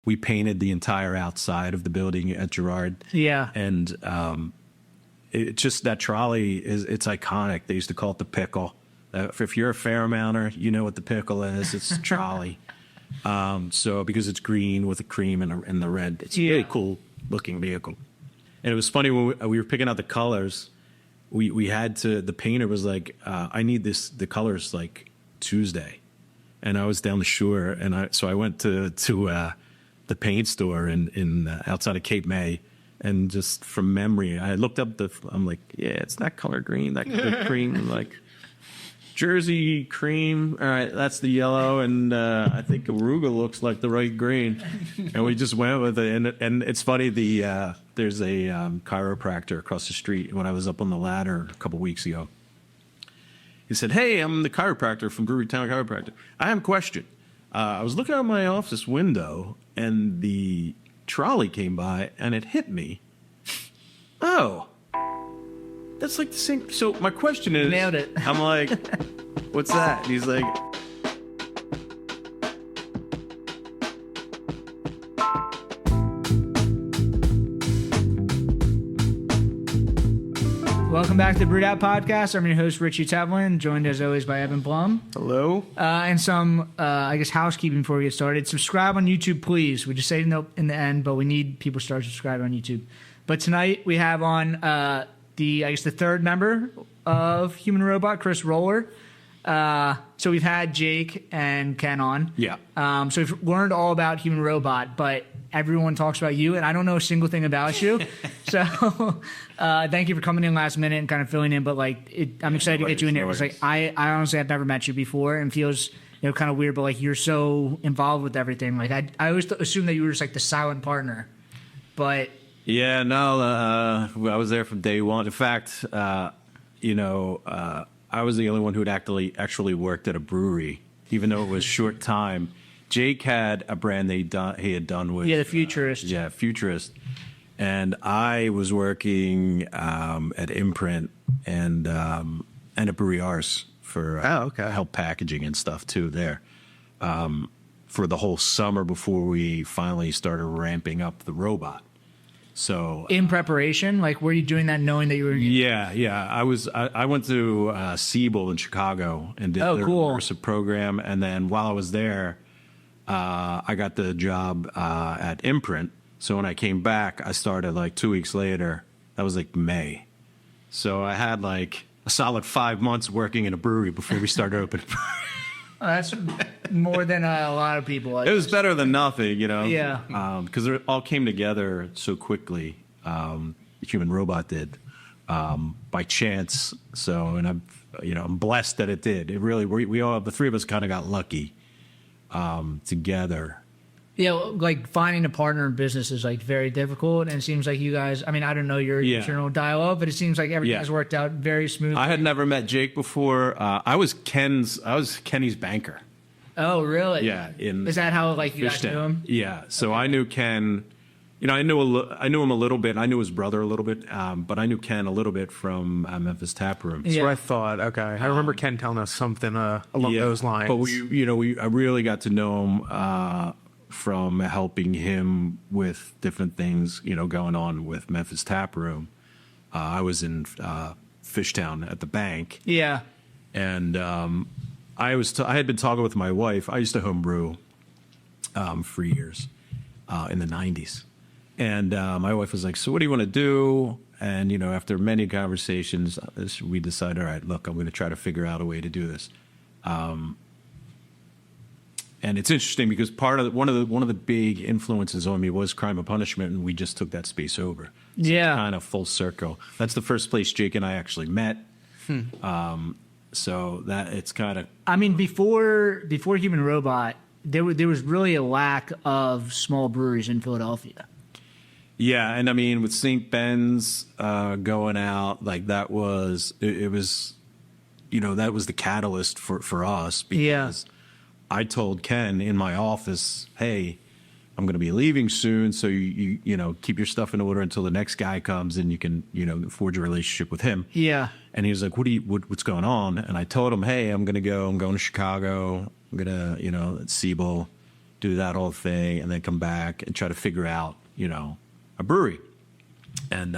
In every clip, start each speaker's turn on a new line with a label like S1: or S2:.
S1: we painted the entire outside of the building at Girard.
S2: Yeah.
S1: And it just, that trolley it's iconic. They used to call it the pickle. If you're a Fairmounter, you know what the pickle is. It's a trolley. So because it's green with the cream and the red, it's a really cool looking vehicle. And it was funny when we were picking out the colors. We had to. The painter was like, "I need the colors like Tuesday," and I was down the shore, and so I went to the paint store in outside of Cape May, and just from memory, I looked up I'm like, "Yeah, it's that color green, that color cream." I'm like, Jersey cream. All right, that's the yellow, and I think Aruga looks like the right green, and we just went with it. And it's funny. There's a chiropractor across the street. When I was up on the ladder a couple weeks ago, he said, "Hey, I'm the chiropractor from Brewery Town Chiropractor. I have a question. I was looking out my office window, and the trolley came by, and it hit me. Oh." That's like the same. So my question is,
S2: nailed it.
S1: I'm like, what's that? And he's like,
S2: Welcome back to the Brewed Out Podcast. I'm your host, Richie Tevlin, joined as always by Evan Blum.
S1: hello.
S2: And some, I guess, housekeeping before we get started. Subscribe on YouTube, please. We just say no in the end, but we need people to start subscribing on YouTube. But tonight we have on the third member of Human Robot, Chris Roller. So we've had Jake and Ken on.
S1: Yeah.
S2: So we've learned all about Human Robot, but everyone talks about you, and I don't know a single thing about you. So thank you for coming in last minute and kind of filling in. But I'm excited to get you in here. It's like I honestly have never met you before, and feels kind of weird. But like you're so involved with everything. Like I always assumed that you were just like the silent partner, but.
S1: Yeah, no, I was there from day one. In fact, I was the only one who had actually worked at a brewery, even though it was short time. Jake had a brand he had done with...
S2: Yeah, the Futurist.
S1: Futurist. And I was working at Imprint and at Breweries for help packaging and stuff, too, there. For the whole summer before we finally started ramping up the robot. So
S2: in preparation, like were you doing that knowing that you were?
S1: Yeah. I went to Siebel in Chicago and did their immersive program, and then while I was there, I got the job at Imprint. So when I came back, I started like 2 weeks later. That was like May. So I had like a solid 5 months working in a brewery before we started opening.
S2: Oh, that's more than a lot of people.
S1: It was better than nothing,
S2: Yeah.
S1: Because it all came together so quickly. Human Robot did by chance. So, and I'm blessed that it did. It really, we all, the three of us, kind of got lucky together.
S2: Yeah, like finding a partner in business is like very difficult, and it seems like you guys. I mean, I don't know your internal dialogue, but it seems like everything has worked out very smoothly.
S1: I had never met Jake before. I was Kenny's banker.
S2: Oh, really?
S1: Yeah.
S2: Is that how like you guys knew him?
S1: Yeah. So I knew Ken. I knew him a little bit. I knew his brother a little bit, but I knew Ken a little bit from Memphis Taprooms.
S3: That's what I thought. Okay, I remember Ken telling us something along those lines.
S1: But I really got to know him. From helping him with different things, going on with Memphis Taproom. I was in Fishtown at the bank.
S2: Yeah.
S1: And I had been talking with my wife. I used to homebrew for years in the 90s. And my wife was like, so what do you want to do? And, after many conversations, we decided, all right, look, I'm going to try to figure out a way to do this. And it's interesting because one of the big influences on me was Crime and Punishment, and we just took that space over. So
S2: yeah,
S1: kind of full circle. That's the first place Jake and I actually met. So that it's kind of.
S2: I mean, before Human Robot, there was really a lack of small breweries in Philadelphia.
S1: Yeah, and I mean with St. Ben's going out, like that was it was, that was the catalyst for us because.
S2: Yeah.
S1: I told Ken in my office, hey, I'm going to be leaving soon, so you keep your stuff in order until the next guy comes and you can, forge a relationship with him.
S2: Yeah.
S1: And he was like, what's going on? And I told him, hey, I'm going to Chicago. I'm going to, at Siebel. do that whole thing, and then come back and try to figure out, a brewery. And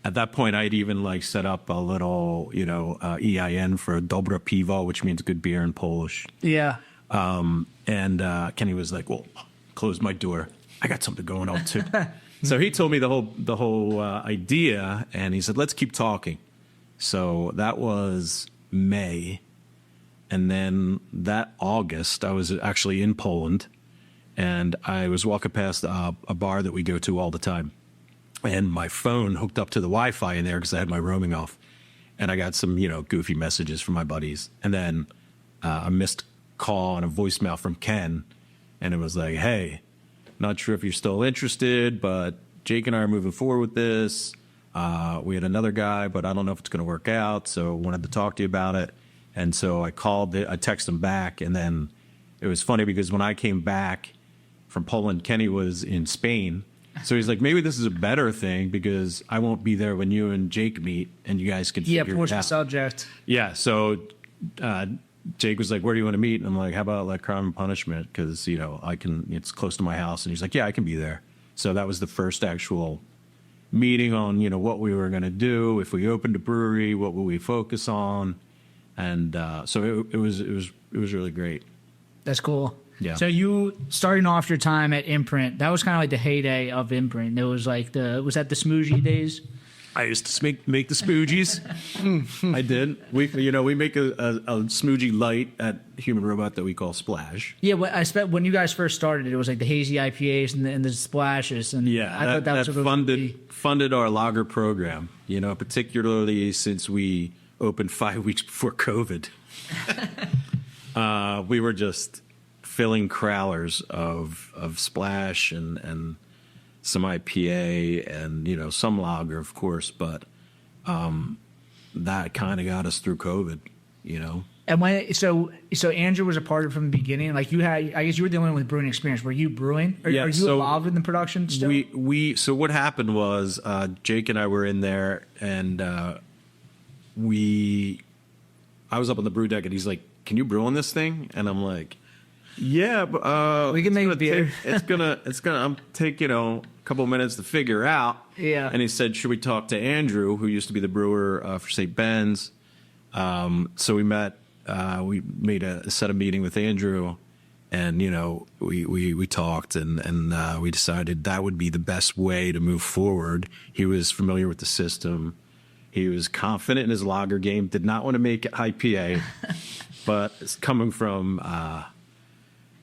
S1: at that point, I'd even like set up a little, EIN for Dobre Pivo, which means good beer in Polish.
S2: Yeah.
S1: And Kenny was like, "Well, close my door. I got something going on too." So he told me the whole idea, and he said, "Let's keep talking." So that was May, and then that August, I was actually in Poland, and I was walking past a bar that we go to all the time, and my phone hooked up to the Wi-Fi in there because I had my roaming off, and I got some goofy messages from my buddies, and then a missed call and a voicemail from Ken, and it was like, "Hey, not sure if you're still interested, but Jake and I are moving forward with this. We had another guy, but I don't know if it's going to work out, so wanted to talk to you about it." And so I texted him back, and then it was funny because when I came back from Poland, Kenny was in Spain. So he's like, "Maybe this is a better thing because I won't be there when you and Jake meet, and you guys can figure it out."
S2: Push the subject.
S1: Yeah, so Jake was like, "Where do you want to meet?" And I'm like, "How about like Crime and Punishment? Because it's close to my house." And he's like, "Yeah, I can be there." So that was the first actual meeting on what we were going to do. If we opened a brewery, what would we focus on? And so it was really great.
S2: That's cool.
S1: Yeah.
S2: So you starting off your time at Imprint, that was kind of like the heyday of Imprint. It was like was that the smoothie days?
S1: I used to make the smoogies. I did. We make a smoogie light at Human Robot that we call Splash.
S2: Yeah, I spent when you guys first started, it was like the hazy IPAs and the splashes, and
S1: Yeah,
S2: I thought that was
S1: funded our lager program. Particularly since we opened 5 weeks before COVID. We were just filling crowlers of Splash and some IPA and some lager, of course, but that kind of got us through COVID.
S2: And when so Andrew was a part of it from the beginning. Like I guess you were the only one with brewing experience. Were you brewing? Are you involved in the production still?
S1: So what happened was Jake and I were in there, and I was up on the brew deck, and he's like, "Can you brew on this thing?" And I'm like, "Yeah, but
S2: we can make a beer."
S1: It's gonna take a couple minutes to figure out.
S2: Yeah.
S1: And he said, "Should we talk to Andrew, who used to be the brewer for St. Ben's?" So we met. We made a set of meeting with Andrew, and we talked, and we decided that would be the best way to move forward. He was familiar with the system. He was confident in his lager game. Did not want to make IPA, but it's coming from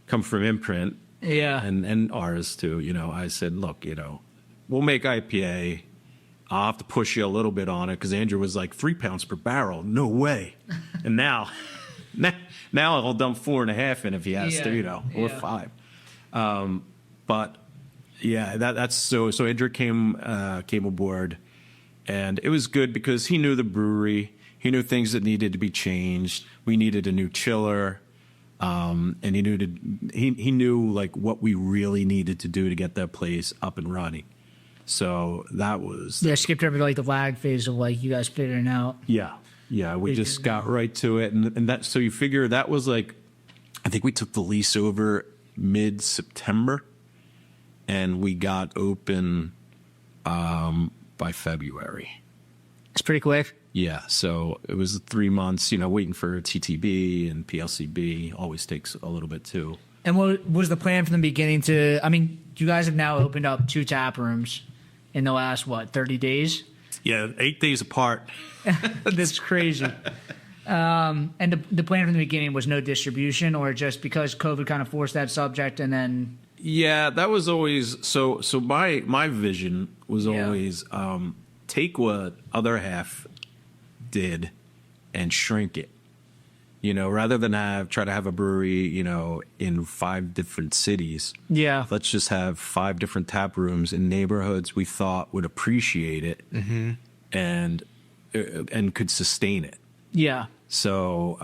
S1: Imprint.
S2: Yeah.
S1: And ours too. I said, "Look, we'll make IPA. I'll have to push you a little bit on it," because Andrew was like 3 pounds per barrel. No way. And now I'll dump 4.5 in if he has to, or 5. But yeah, that's so Andrew came aboard, and it was good because he knew the brewery. He knew things that needed to be changed. We needed a new chiller. And he knew like what we really needed to do to get that place up and running. So that was
S2: skipped over like the lag phase of like you guys figuring out.
S1: Yeah. We just got right to it, and that. So you figure that was like, I think we took the lease over mid-September, and we got open by February.
S2: It's pretty quick.
S1: Yeah, so it was 3 months, waiting for TTB and PLCB always takes a little bit too.
S2: And what was the plan from the beginning you guys have now opened up 2 tap rooms in the last, 30 days?
S1: Yeah, 8 days apart.
S2: That's crazy. And the plan from the beginning was no distribution, or just because COVID kind of forced that subject, and then...
S1: Yeah, that was always... So my vision was always take what other half did and shrink it, rather than try to have a brewery, in 5 different cities.
S2: Yeah.
S1: Let's just have 5 different tap rooms in neighborhoods we thought would appreciate it and could sustain it.
S2: Yeah.
S1: So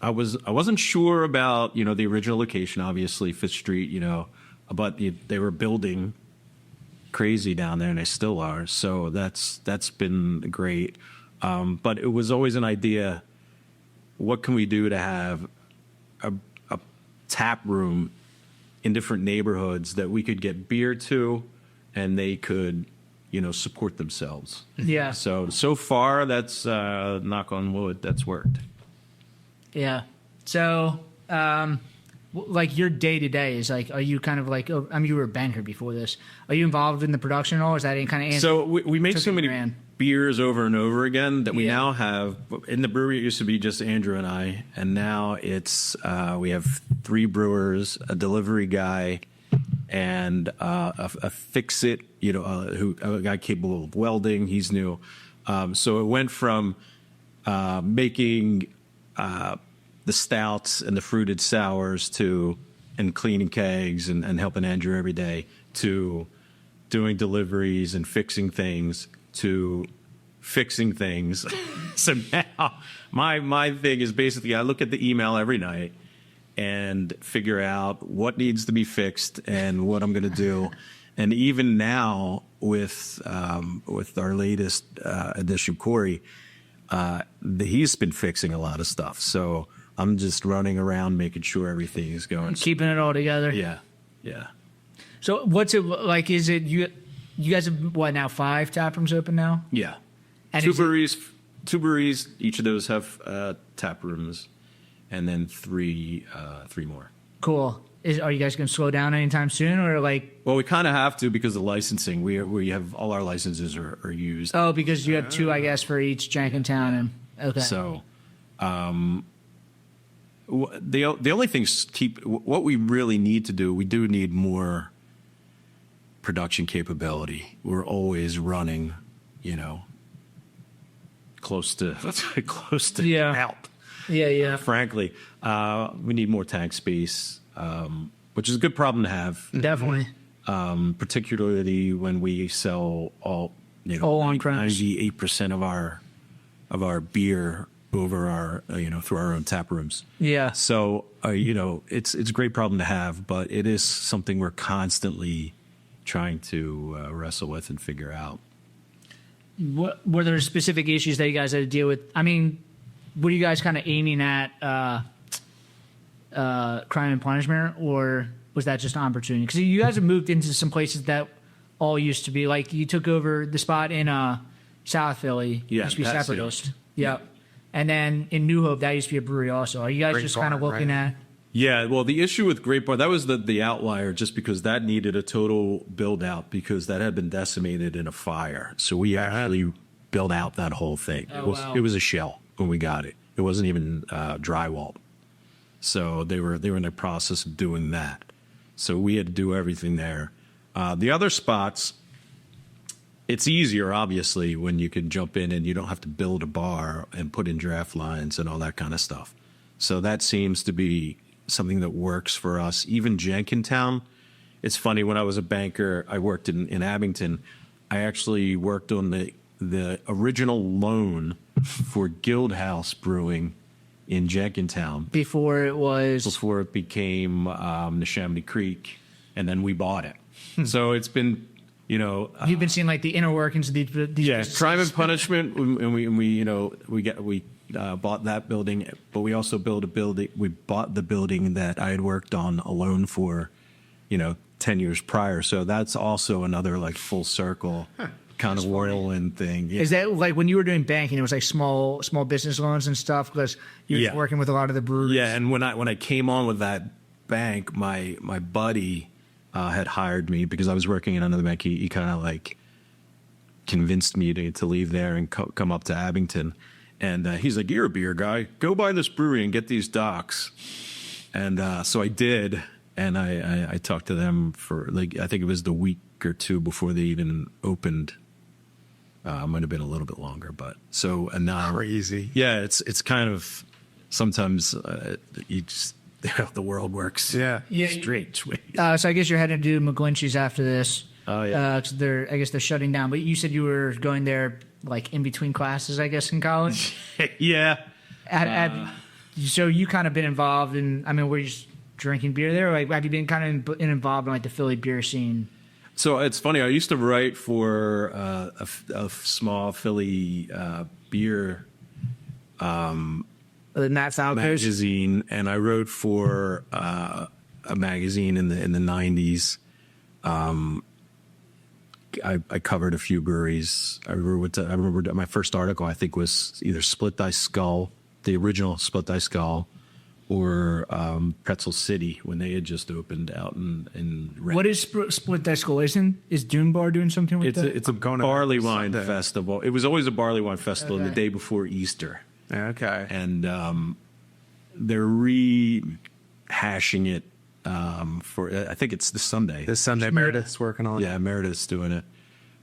S1: I wasn't sure about, the original location, obviously 5th Street, but they were building crazy down there, and they still are. So that's been great. But it was always an idea, what can we do to have a tap room in different neighborhoods that we could get beer to, and they could, support themselves.
S2: Yeah.
S1: So far, that's knock on wood, that's worked.
S2: Yeah. So, like your day to day is like, are you kind of like, you were a banker before this. Are you involved in the production at all? Or is that any kind of
S1: So we make so many beers over and over again that we now have. In the brewery, it used to be just Andrew and I, and now it's we have 3 brewers, a delivery guy, and a fix-it, a guy capable of welding. He's new. So it went from making the stouts and the fruited sours and cleaning kegs and helping Andrew every day, to doing deliveries and fixing things, to fixing things. So now my thing is basically I look at the email every night and figure out what needs to be fixed and what I'm going to do. And even now with our latest addition, Corey, he's been fixing a lot of stuff. So I'm just running around making sure everything is going.
S2: Keeping it all together.
S1: Yeah. Yeah.
S2: So what's it like? Is it you guys have what now 5 taprooms open now?
S1: Yeah.
S2: And
S1: Two breweries. Each of those have tap rooms, and then three more.
S2: Cool. Are you guys going to slow down anytime soon, or like?
S1: Well, we kind of have to because of licensing. We have all our licenses are used.
S2: Oh, because you have 2, I guess, for each Jenkintown and okay.
S1: So, the only thing what we really need to do. We do need more production capability. We're always running, close to help.
S2: Yeah.
S1: Frankly, we need more tank space, which is a good problem to have.
S2: Definitely.
S1: Particularly when we sell all
S2: on premise.
S1: 98% of our beer over our through our own tap rooms.
S2: Yeah.
S1: So it's a great problem to have, but it is something we're constantly trying to wrestle with and figure out.
S2: What were there specific issues that you guys had to deal with? I mean, were you guys kind of aiming at crime and punishment, or was that just an opportunity? Because you guys have moved into some places that all used to be like you took over the spot in South Philly.
S1: Yeah,
S2: used to be
S1: that's
S2: Separatist. Yep. And then in New Hope, that used to be a brewery also. Are you guys just kind of looking at?
S1: Yeah, well, the issue with Great Bar, that was the outlier just because that needed a total build out because that had been decimated in a fire. So we actually built out that whole thing.
S2: Oh,
S1: it was a shell when we got it. It wasn't even drywall. So they were in the process of doing that. So we had to do everything there. The other spots, it's easier, obviously, when you can jump in and you don't have to build a bar and put in draft lines and all that kind of stuff. So that seems to be something that works for us. Even Jenkintown, it's funny, when I was a banker, I worked in Abington. I actually worked on the original loan for Guildhouse Brewing in Jenkintown.
S2: Before it
S1: became Neshaminy Creek, and then we bought it. So it's been,
S2: you've been seeing like the inner workings of these
S1: crime and punishment, and we bought that building, but we also built a building. We bought the building that I had worked on alone for, 10 years prior. So that's also another like full circle kind of whirlwind thing. Yeah.
S2: Is that like when you were doing banking, it was like small business loans and stuff because you were working with a lot of the breweries?
S1: Yeah, and when I came on with that bank, my buddy had hired me because I was working in another bank. He kind of like convinced me to leave there and come up to Abington. And he's like, "You're a beer guy. Go buy this brewery and get these docks." And so I did. And I talked to them for like, I think it was the week or two before they even opened. Might have been a little bit longer, but so, and now
S3: crazy.
S1: Yeah. It's kind of sometimes you just, the world works. Strange way.
S2: So I guess you're heading to do McGlinchey's after this.
S1: Oh yeah.
S2: 'Cause I guess they're shutting down, but you said you were going there like in between classes, I guess, in college.
S1: Yeah.
S2: So you kind of been involved in, were you just drinking beer there? Or like, have you been kind of involved in like the Philly beer scene?
S1: So it's funny. I used to write for a small Philly beer
S2: The Nats Outpost
S1: magazine, and I wrote for a magazine in the 90s. I covered a few breweries. I remember my first article, I think, was either Split Dice Skull, the original Split Dice Skull, or Pretzel City when they had just opened out in
S2: What is Split Dice Skull? Is Dune Bar doing something with that?
S1: It's a barley wine festival. It was always a barley wine festival the day before Easter.
S3: Okay.
S1: And they're rehashing it for, I think it's this Sunday.
S3: This Sunday, Meredith's working on it.
S1: Yeah, Meredith's doing it.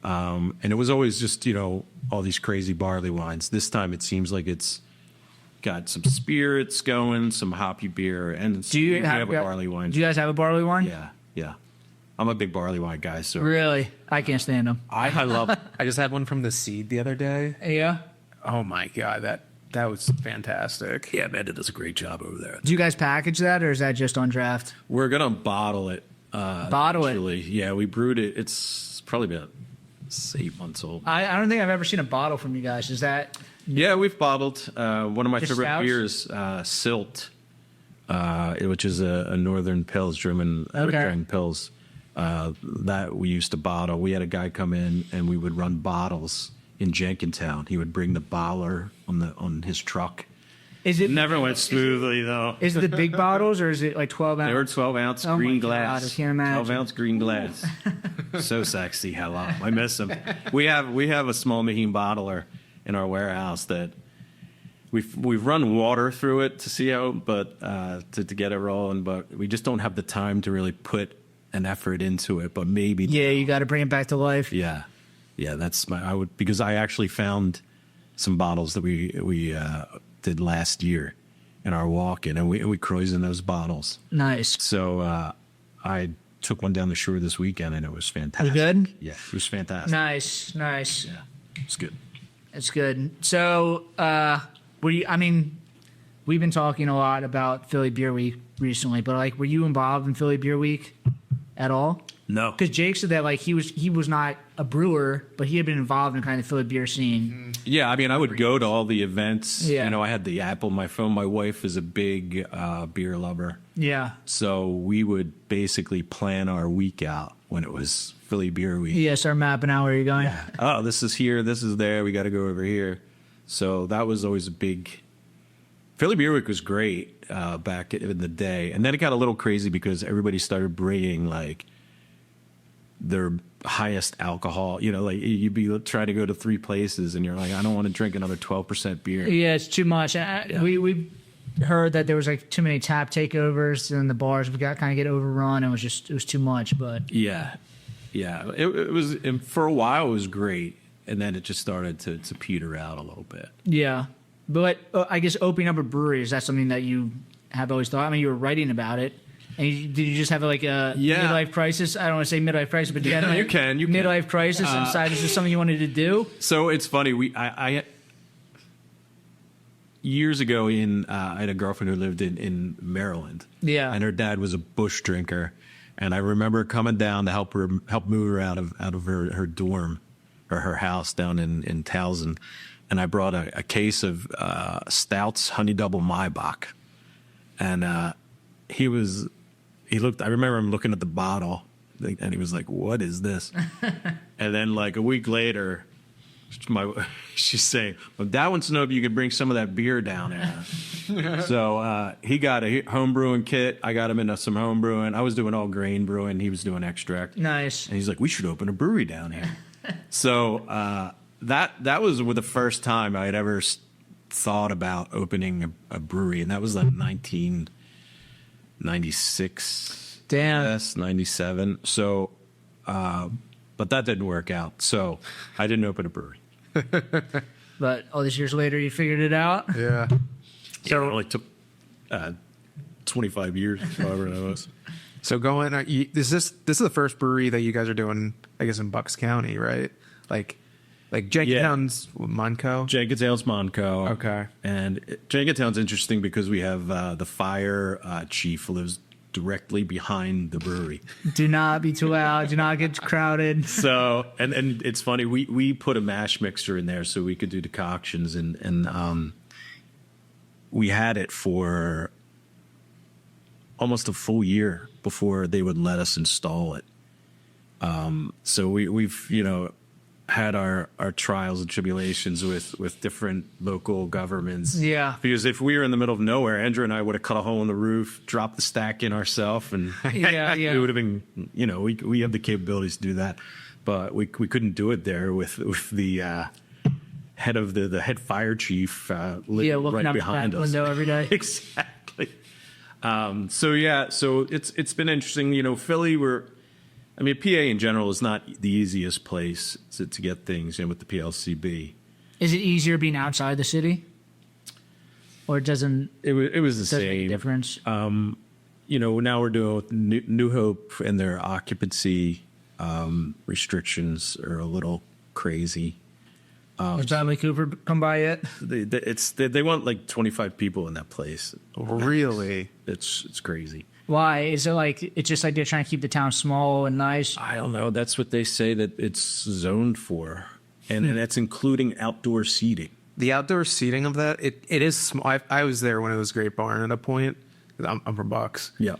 S1: And it was always just, all these crazy barley wines. This time it seems like it's got some spirits going, some hoppy beer, and
S2: Do you have
S1: a barley wine.
S2: Do you guys have a barley wine?
S1: Yeah. I'm a big barley wine guy, so.
S2: Really? I can't stand them.
S3: I love. I just had one from the Seed the other day.
S2: Yeah.
S3: Oh my god, that was fantastic.
S1: Yeah, Amanda does a great job over there.
S2: Do you guys package that, or is that just on draft?
S1: We're going to bottle it.
S2: It?
S1: Yeah, we brewed it. It's probably about 8 months old.
S2: I don't think I've ever seen a bottle from you guys. Is that...
S1: Yeah, we've bottled. One of my
S2: Just
S1: favorite
S2: stouts?
S1: beers, Silt, which is a northern Pils, German Pils. That we used to bottle. We had a guy come in, and we would run bottles in Jenkintown. He would bring the bottler on his truck.
S2: Is it
S1: Never went smoothly, though.
S2: Is it the big bottles, or is it like 12 ounce?
S1: They were 12-ounce
S2: Oh my
S1: green
S2: God,
S1: glass.
S2: I can't imagine.
S1: 12-ounce green glass. So sexy. Hello. I miss them. We have a small Maheen bottler in our warehouse that we've run water through it to see how, but to get it rolling, but we just don't have the time to really put an effort into it. But maybe.
S2: Yeah, you got to bring it back to life.
S1: Yeah, that's because I actually found some bottles that we did last year in our walk-in, and we cruised in those bottles.
S2: Nice.
S1: So I took one down the shore this weekend, and it was fantastic.
S2: Was it good?
S1: Yeah, it was fantastic.
S2: Nice.
S1: Yeah, it's good.
S2: That's good. So, we've been talking a lot about Philly Beer Week recently, but were you involved in Philly Beer Week at all?
S1: No,
S2: Because Jake said that he was not a brewer, but he had been involved in kind of Philly beer scene.
S1: yeah, I would go to all the events.
S2: Yeah.
S1: I had the app on my phone. My wife is a big beer lover,
S2: Yeah.
S1: so we would basically plan our week out when it was Philly Beer Week.
S2: Yeah, start mapping out where you're going.
S1: Oh, this is here, this is there, we got to go over here. So that was always a big. Philly Beer Week was great back in the day, and then it got a little crazy because everybody started bringing their highest alcohol. You'd be trying to go to 3 places, and you're like, I don't want to drink another 12% beer.
S2: Yeah, it's too much. We heard that there was too many tap takeovers, and the bars got kind of get overrun. It was too much, but
S1: Yeah. It was, and for a while it was great, and then it just started to peter out a little bit.
S2: yeah. But I guess opening up a brewery, is that something that you have always thought? I mean, you were writing about it. And did you just have a midlife crisis? I don't want to say midlife crisis, but you had
S1: You can.
S2: midlife crisis and decided this is something you wanted to do?
S1: So it's funny. I years ago I had a girlfriend who lived in Maryland.
S2: Yeah.
S1: And her dad was a bush drinker, and I remember coming down to help move her out of her dorm or her house down in Towson, and I brought a case of Stouts Honey Double Maibach, and he looked. I remember him looking at the bottle, and he was like, "What is this?" And then a week later, she's saying, "Well, Dad wants to know if you could bring some of that beer down there." So he got a home brewing kit. I got him into some home brewing. I was doing all grain brewing. He was doing extract.
S2: Nice.
S1: And he's like, "We should open a brewery down here." So that was the first time I had ever thought about opening a brewery, and that was 1996.
S2: Damn.
S1: Yes, 97. So, but that didn't work out. So I didn't open a brewery.
S2: But all these years later, you figured it out?
S3: Yeah.
S1: So it only took 25 years, however that was.
S3: So this is the first brewery that you guys are doing, I guess, in Bucks County, right? Like Jenkintown's Monco.
S1: Jenkintown's Monco.
S3: Okay.
S1: And Jenkintown's interesting because we have the fire chief lives directly behind the brewery.
S2: Do not be too loud. Do not get crowded.
S1: So, and it's funny, we put a mash mixer in there so we could do decoctions, and we had it for almost a full year before they would let us install it. So we've had our trials and tribulations with different local governments.
S2: Yeah.
S1: Because if we were in the middle of nowhere, Andrew and I would have cut a hole in the roof, dropped the stack in ourselves, and
S2: Yeah.
S1: it would have been, we have the capabilities to do that, but we couldn't do it there with the head of the head fire chief
S2: looking
S1: right
S2: up
S1: behind
S2: that
S1: us.
S2: window every day.
S1: Exactly. So it's been interesting. Philly, PA in general is not the easiest place to get things with the PLCB.
S2: Is it easier being outside the city, or doesn't
S1: It was the
S2: doesn't make a
S1: same
S2: difference?
S1: Now we're doing with New Hope, and their occupancy restrictions are a little crazy.
S2: Has Bradley Cooper come by yet?
S1: They want like 25 people in that place.
S3: Really?
S1: It's crazy.
S2: Why? Is it like it's just like they're trying to keep the town small and nice?
S1: I don't know. That's what they say that it's zoned for, and that's including outdoor seating.
S3: The outdoor seating of that, it is small. I was there when it was Great Barn at a point. I'm from Bucks.
S1: Yeah.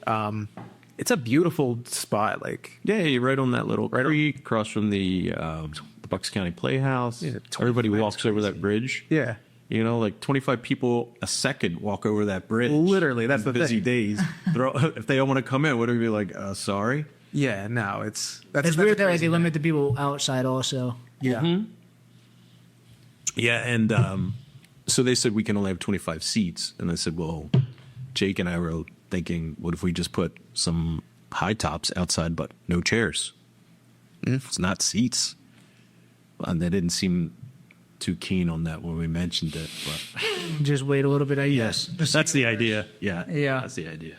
S3: It's a beautiful spot. Like,
S1: Yeah, you're right on that little creek across from the Bucks County Playhouse.
S3: Yeah,
S1: Everybody
S3: 25
S1: walks over that bridge.
S3: yeah.
S1: Like 25 people a second walk over that bridge.
S3: Literally, that's
S1: on
S3: the
S1: busy
S3: thing.
S1: days. If they don't want to come in, what do we be like? Sorry.
S3: Yeah, no,
S2: It's weird that like, they limit the people outside also.
S3: Yeah.
S1: Yeah, and so they said we can only have 25 seats, and I said, well, Jake and I were thinking, what if we just put some high tops outside, but no chairs? It's not seats. And they didn't seem too keen on that when we mentioned it, but
S2: Just wait a little bit, I guess.
S1: that's the idea. Yeah,
S2: Yeah.
S1: that's the idea.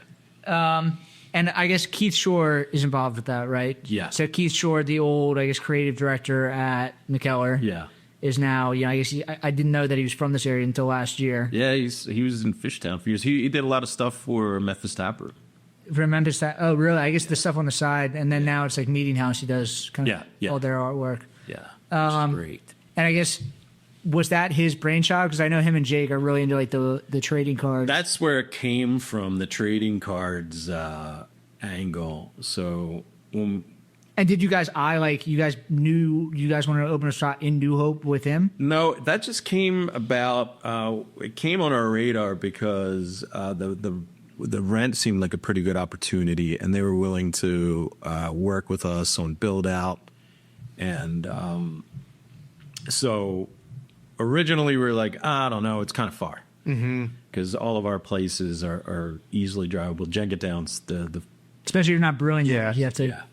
S2: And I guess Keith Shore is involved with that, right?
S1: Yeah.
S2: So Keith Shore, the old, I guess, creative director at Mikkeller,
S1: Yeah,
S2: is now, I guess I didn't know that he was from this area until last year.
S1: yeah. He was in Fishtown for years. He did a lot of stuff for Memphis Taproom.
S2: Remember that? Oh, really? I guess the stuff on the side, and then now it's like Meeting House. He does kind of
S1: Yeah.
S2: all their artwork.
S1: Yeah, which is great.
S2: And I guess was that his brainchild? Because I know him and Jake are really into like the trading cards.
S1: That's where it came from, the trading cards angle. So
S2: and did you guys you guys knew you guys wanted to open a shop in New Hope with him?
S1: no, that just came about. It came on our radar because the rent seemed like a pretty good opportunity, and they were willing to work with us on build out. And so originally we were like, I don't know, it's kind of far. Because all of our places are easily drivable. Jenkintown's the
S2: Especially if you're not brewing.
S3: Yeah.
S2: You have to.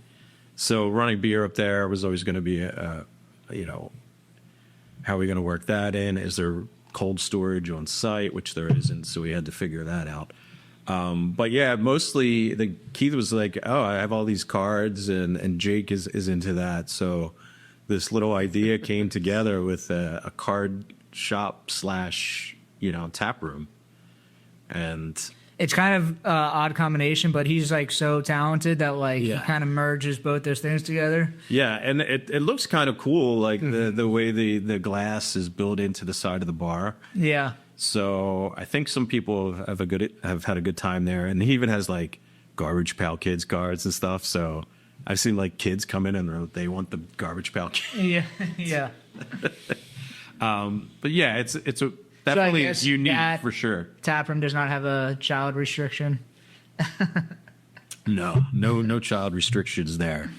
S1: So running beer up there was always going to be, how are we going to work that in? Is there cold storage on site, which there isn't? So we had to figure that out. But yeah, mostly Keith was like, oh, I have all these cards, and Jake is into that. So this little idea came together with a card shop / tap room. And
S2: It's kind of odd combination, but he's like so talented that he
S1: Yeah.
S2: kind of merges both those things together.
S1: yeah, and it looks kind of cool, like the way the glass is built into the side of the bar.
S2: Yeah.
S1: So I think some people have had a good time there, and he even has like Garbage Pail Kids cards and stuff. So I've seen like kids come in and they want the Garbage Pail Kids.
S2: Yeah. Yeah.
S1: But yeah, it's definitely
S2: guess
S1: unique
S2: that-
S1: for sure.
S2: Taproom does not have a child restriction.
S1: No child restrictions there.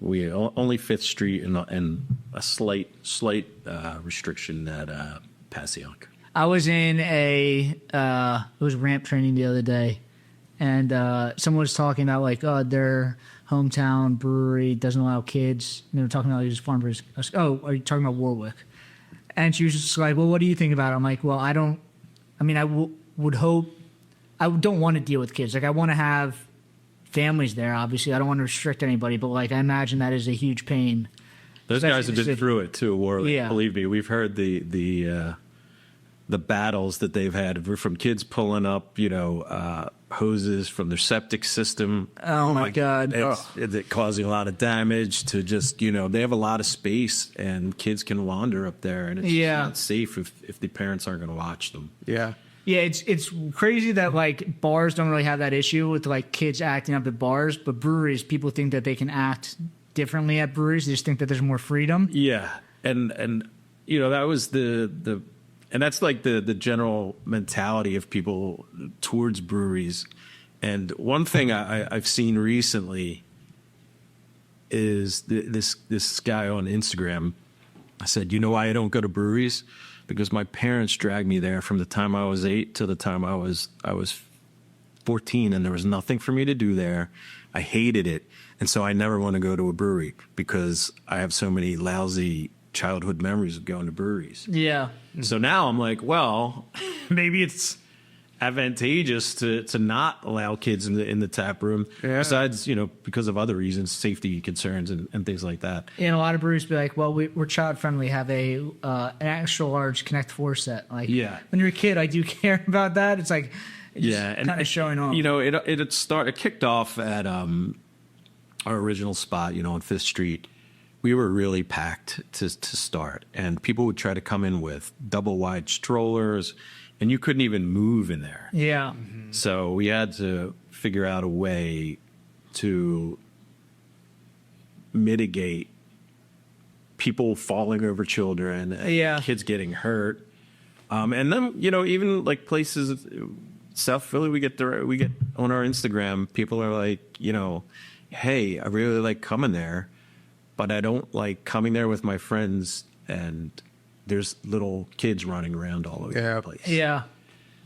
S1: We only Fifth Street and a slight restriction at Passyunk.
S2: I was in it was ramp training the other day, and someone was talking about their hometown brewery doesn't allow kids. And they were talking about these farmers. I was, oh, are you talking about Warwick? And she was just like, well, what do you think about it? I'm like, well, I don't. I mean, would hope. I don't want to deal with kids. I want to have families there. Obviously, I don't want to restrict anybody, but I imagine that is a huge pain.
S1: Those
S2: Especially
S1: guys have
S2: the
S1: been
S2: city.
S1: through it too, Warwick.
S2: Yeah.
S1: Believe me, we've heard the battles that they've had from kids pulling up, hoses from their septic system.
S2: Oh my God!
S1: It's causing a lot of damage to just, they have a lot of space and kids can wander up there, and it's just
S2: Yeah.
S1: not safe if the parents aren't going to watch them.
S3: Yeah.
S2: Yeah, it's crazy that like bars don't really have that issue with like kids acting up at bars, but breweries, people think that they can act differently at breweries. They just think that there's more freedom.
S1: Yeah, and you know that was the and that's like the general mentality of people towards breweries. And one thing I've seen recently is this guy on Instagram. I said, you know why I don't go to breweries? Because my parents dragged me there from the time I was 8 to the time I was 14, and there was nothing for me to do there. I hated it, and so I never want to go to a brewery because I have so many lousy childhood memories of going to breweries.
S2: Yeah.
S1: So now I'm like, well, maybe it's advantageous to not allow kids in the tap room.
S3: Yeah.
S1: Besides, you know, because of other reasons, safety concerns and things like that.
S2: And a lot of breweries be like, well, we're child friendly, have an extra large Connect 4 set. Like,
S1: Yeah.
S2: when you're a kid, I do care about that. It's like,
S1: And
S2: kind of showing off.
S1: You know, it kicked off at our original spot, you know, on 5th Street. We were really packed to start, and people would try to come in with double wide strollers, and you couldn't even move in there.
S2: Yeah.
S1: So we had to figure out a way to mitigate people falling over children,
S2: Yeah.
S1: kids getting hurt. And then, you know, even like places, South Philly, we get on our Instagram, people are like, you know, hey, I really like coming there, but I don't like coming there with my friends and there's little kids running around all over the place.
S2: Yeah.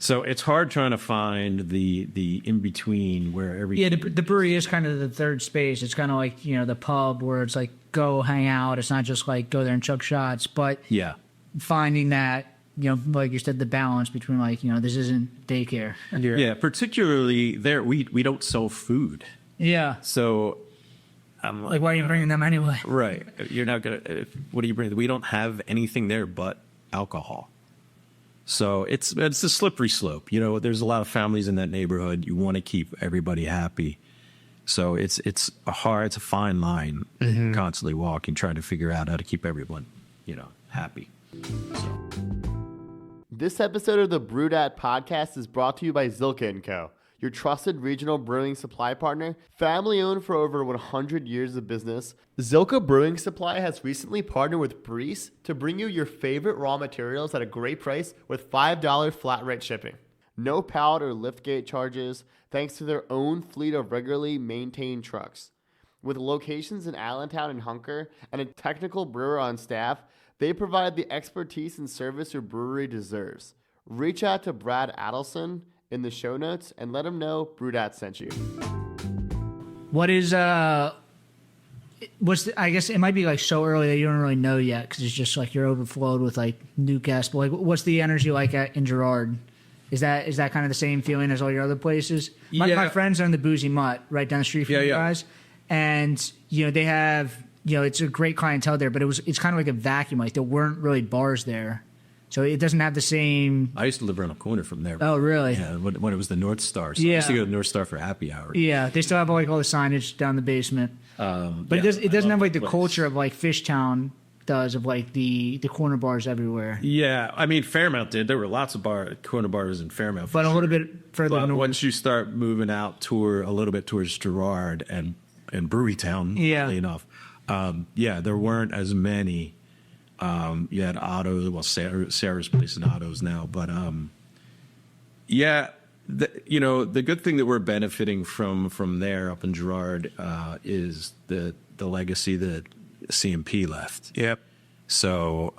S1: So it's hard trying to find the in between where every
S2: Yeah, the brewery is kind of the third space. It's kind of like, you know, the pub where it's like go hang out. It's not just like go there and chug shots, but
S1: yeah.
S2: finding that, you know, like you said, the balance between like, you know, this isn't daycare.
S1: Yeah, particularly there we don't sell food.
S2: Yeah.
S1: So I'm
S2: Like, why are you bringing them anyway?
S1: right. You're not going to what do you bring? We don't have anything there but alcohol. So it's a slippery slope. You know, there's a lot of families in that neighborhood. You want to keep everybody happy. So it's a fine line, constantly walking, trying to figure out how to keep everyone, you know, happy.
S4: This episode of the Brewdat podcast is brought to you by Zilka & Co., your trusted regional brewing supply partner. Family owned for over 100 years of business, Zilka Brewing Supply has recently partnered with Breweries to bring you your favorite raw materials at a great price with $5 flat rate shipping. No pallet or liftgate charges thanks to their own fleet of regularly maintained trucks. With locations in Allentown and Hunker and a technical brewer on staff, they provide the expertise and service your brewery deserves. Reach out to Brad Adelson in the show notes and let him know Brewdat sent you.
S2: What is I guess it might be like so early that you don't really know yet because it's just like you're overflowed with like new guests. But like, what's the energy like in Girard? Is that kind of the same feeling as all your other places? My friends are in the Boozy Mutt right down the street from you guys, and you know they have, you know, it's a great clientele there, but it's kind of like a vacuum. Like there weren't really bars there, so it doesn't have the same.
S1: I used to live around a corner from there.
S2: Oh, really?
S1: Yeah, when it was the North Star. So I used to go to North Star for happy hour.
S2: Yeah, they still have like all the signage down the basement, but it doesn't have like the culture of like Fishtown does of like the corner bars everywhere.
S1: Yeah, I mean Fairmount did. There were lots of corner bars in Fairmount,
S2: but a little bit further north.
S1: Once you start moving out a little bit towards Girard and Brewerytown, oddly enough, there weren't as many. You had Otto's, well, Sarah's place in Otto's now, but the good thing that we're benefiting from there up in Girard is the legacy that CMP left.
S3: Yep.
S1: So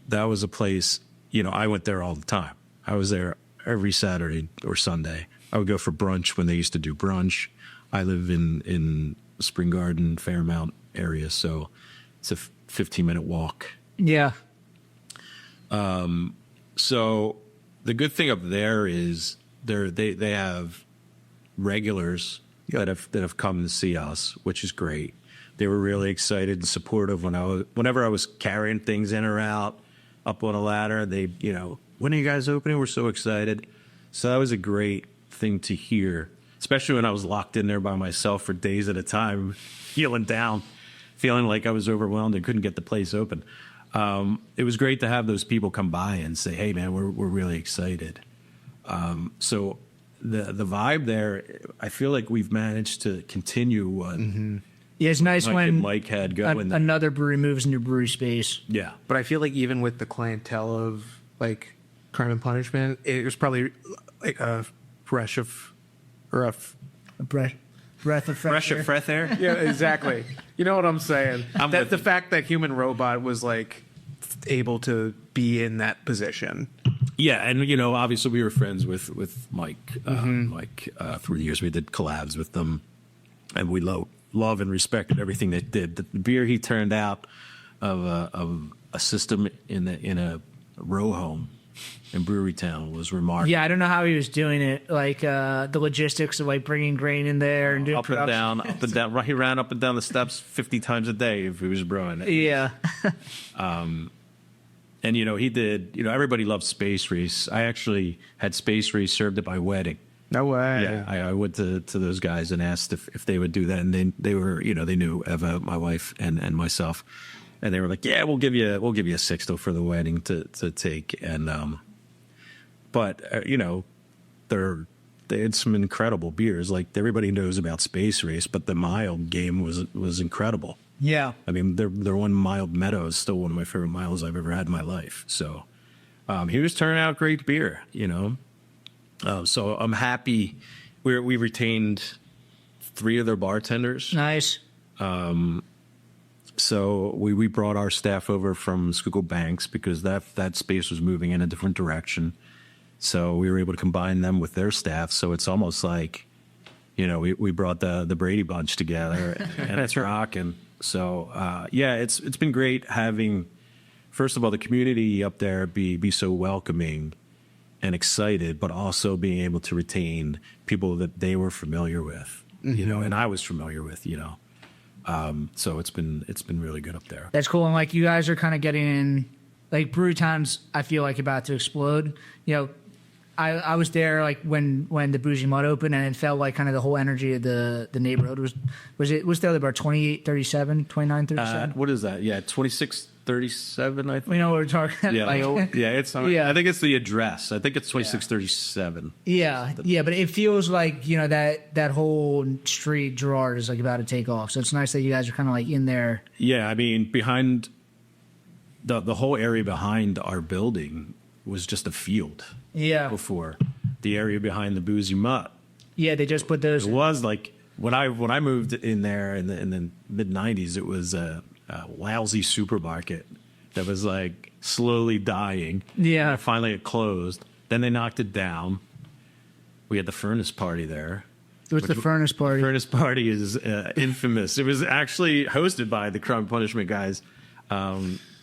S1: that was a place, you know, I went there all the time. I was there every Saturday or Sunday. I would go for brunch when they used to do brunch. I live in Spring Garden, Fairmount area, so it's a 15-minute walk.
S2: Yeah.
S1: So the good thing up there is they have regulars that have come to see us, which is great. They were really excited and supportive whenever I was carrying things in or out up on a ladder. They, you know, when are you guys opening? We're so excited. So that was a great thing to hear, especially when I was locked in there by myself for days at a time, feeling down, feeling like I was overwhelmed and couldn't get the place open. It was great to have those people come by and say, hey, man, we're really excited. So the vibe there, I feel like we've managed to continue what
S2: Yeah, it's nice when
S1: Mike had going.
S2: another brewery moves into brewery space.
S1: Yeah.
S3: But I feel like even with the clientele of like Crime and Punishment, it was probably like a fresh of or a
S2: A breath of fresh air.
S1: breath air.
S3: yeah, exactly. You know what I'm saying?
S1: I'm
S3: That
S1: with
S3: the
S1: you.
S3: fact that Human Robot was like able to be in that position.
S1: Yeah, and obviously we were friends with Mike. Mike through the years we did collabs with them, and we love and respected everything they did. The beer he turned out of a system in a row home in Brewery Town was remarkable.
S2: Yeah, I don't know how he was doing it. Like the logistics of like bringing grain in there and doing
S1: Up and
S2: production.
S1: down, up and down. He ran up and down the steps 50 times a day if he was brewing it.
S2: Yeah.
S1: And he did. Everybody loved Space Race. I actually had Space Race served at my wedding.
S3: No way.
S1: Yeah, I went to those guys and asked if they would do that, and they were they knew Eva, my wife, and myself, and they were like, yeah, we'll give you a sixto for the wedding to take, and but they had some incredible beers. Like everybody knows about Space Race, but the mild game was incredible.
S2: Yeah.
S1: I mean, their one Mild Meadow is still one of my favorite miles I've ever had in my life. So he was turning out great beer, So I'm happy. We retained 3 of their bartenders.
S2: Nice.
S1: So we brought our staff over from Schuylkill Banks because that space was moving in a different direction. So we were able to combine them with their staff. So it's almost like, we brought the Brady Bunch together and it's rocking. So it's been great having, first of all, the community up there be so welcoming and excited, but also being able to retain people that they were familiar with, and I was familiar with, so it's been really good up there.
S2: That's cool. And like you guys are kind of getting in, like Brewery Town's, I feel like about to explode. I was there like when the Bougie Mud opened, and it felt like kind of the whole energy of the neighborhood was there about 28, 37, 29, 37.
S1: What is that? Yeah, 2637, I think.
S2: We know what we're talking about.
S1: Yeah, it's.
S2: Yeah.
S1: I think it's the address. I think it's 2637.
S2: Yeah, but it feels like that whole street Gerard is like about to take off. So it's nice that you guys are kind of like in there.
S1: Yeah, I mean, behind the whole area behind our building was just a field.
S2: Yeah,
S1: Before the area behind the Boozy Mutt,
S2: yeah, they just put those.
S1: it was like when I moved in there in the mid '90s, it was a lousy supermarket that was like slowly dying.
S2: Yeah.
S1: And finally it closed. Then they knocked it down. We had the furnace party there.
S2: What's the furnace party?
S1: Furnace party is infamous. It was actually hosted by the Crime and Punishment guys,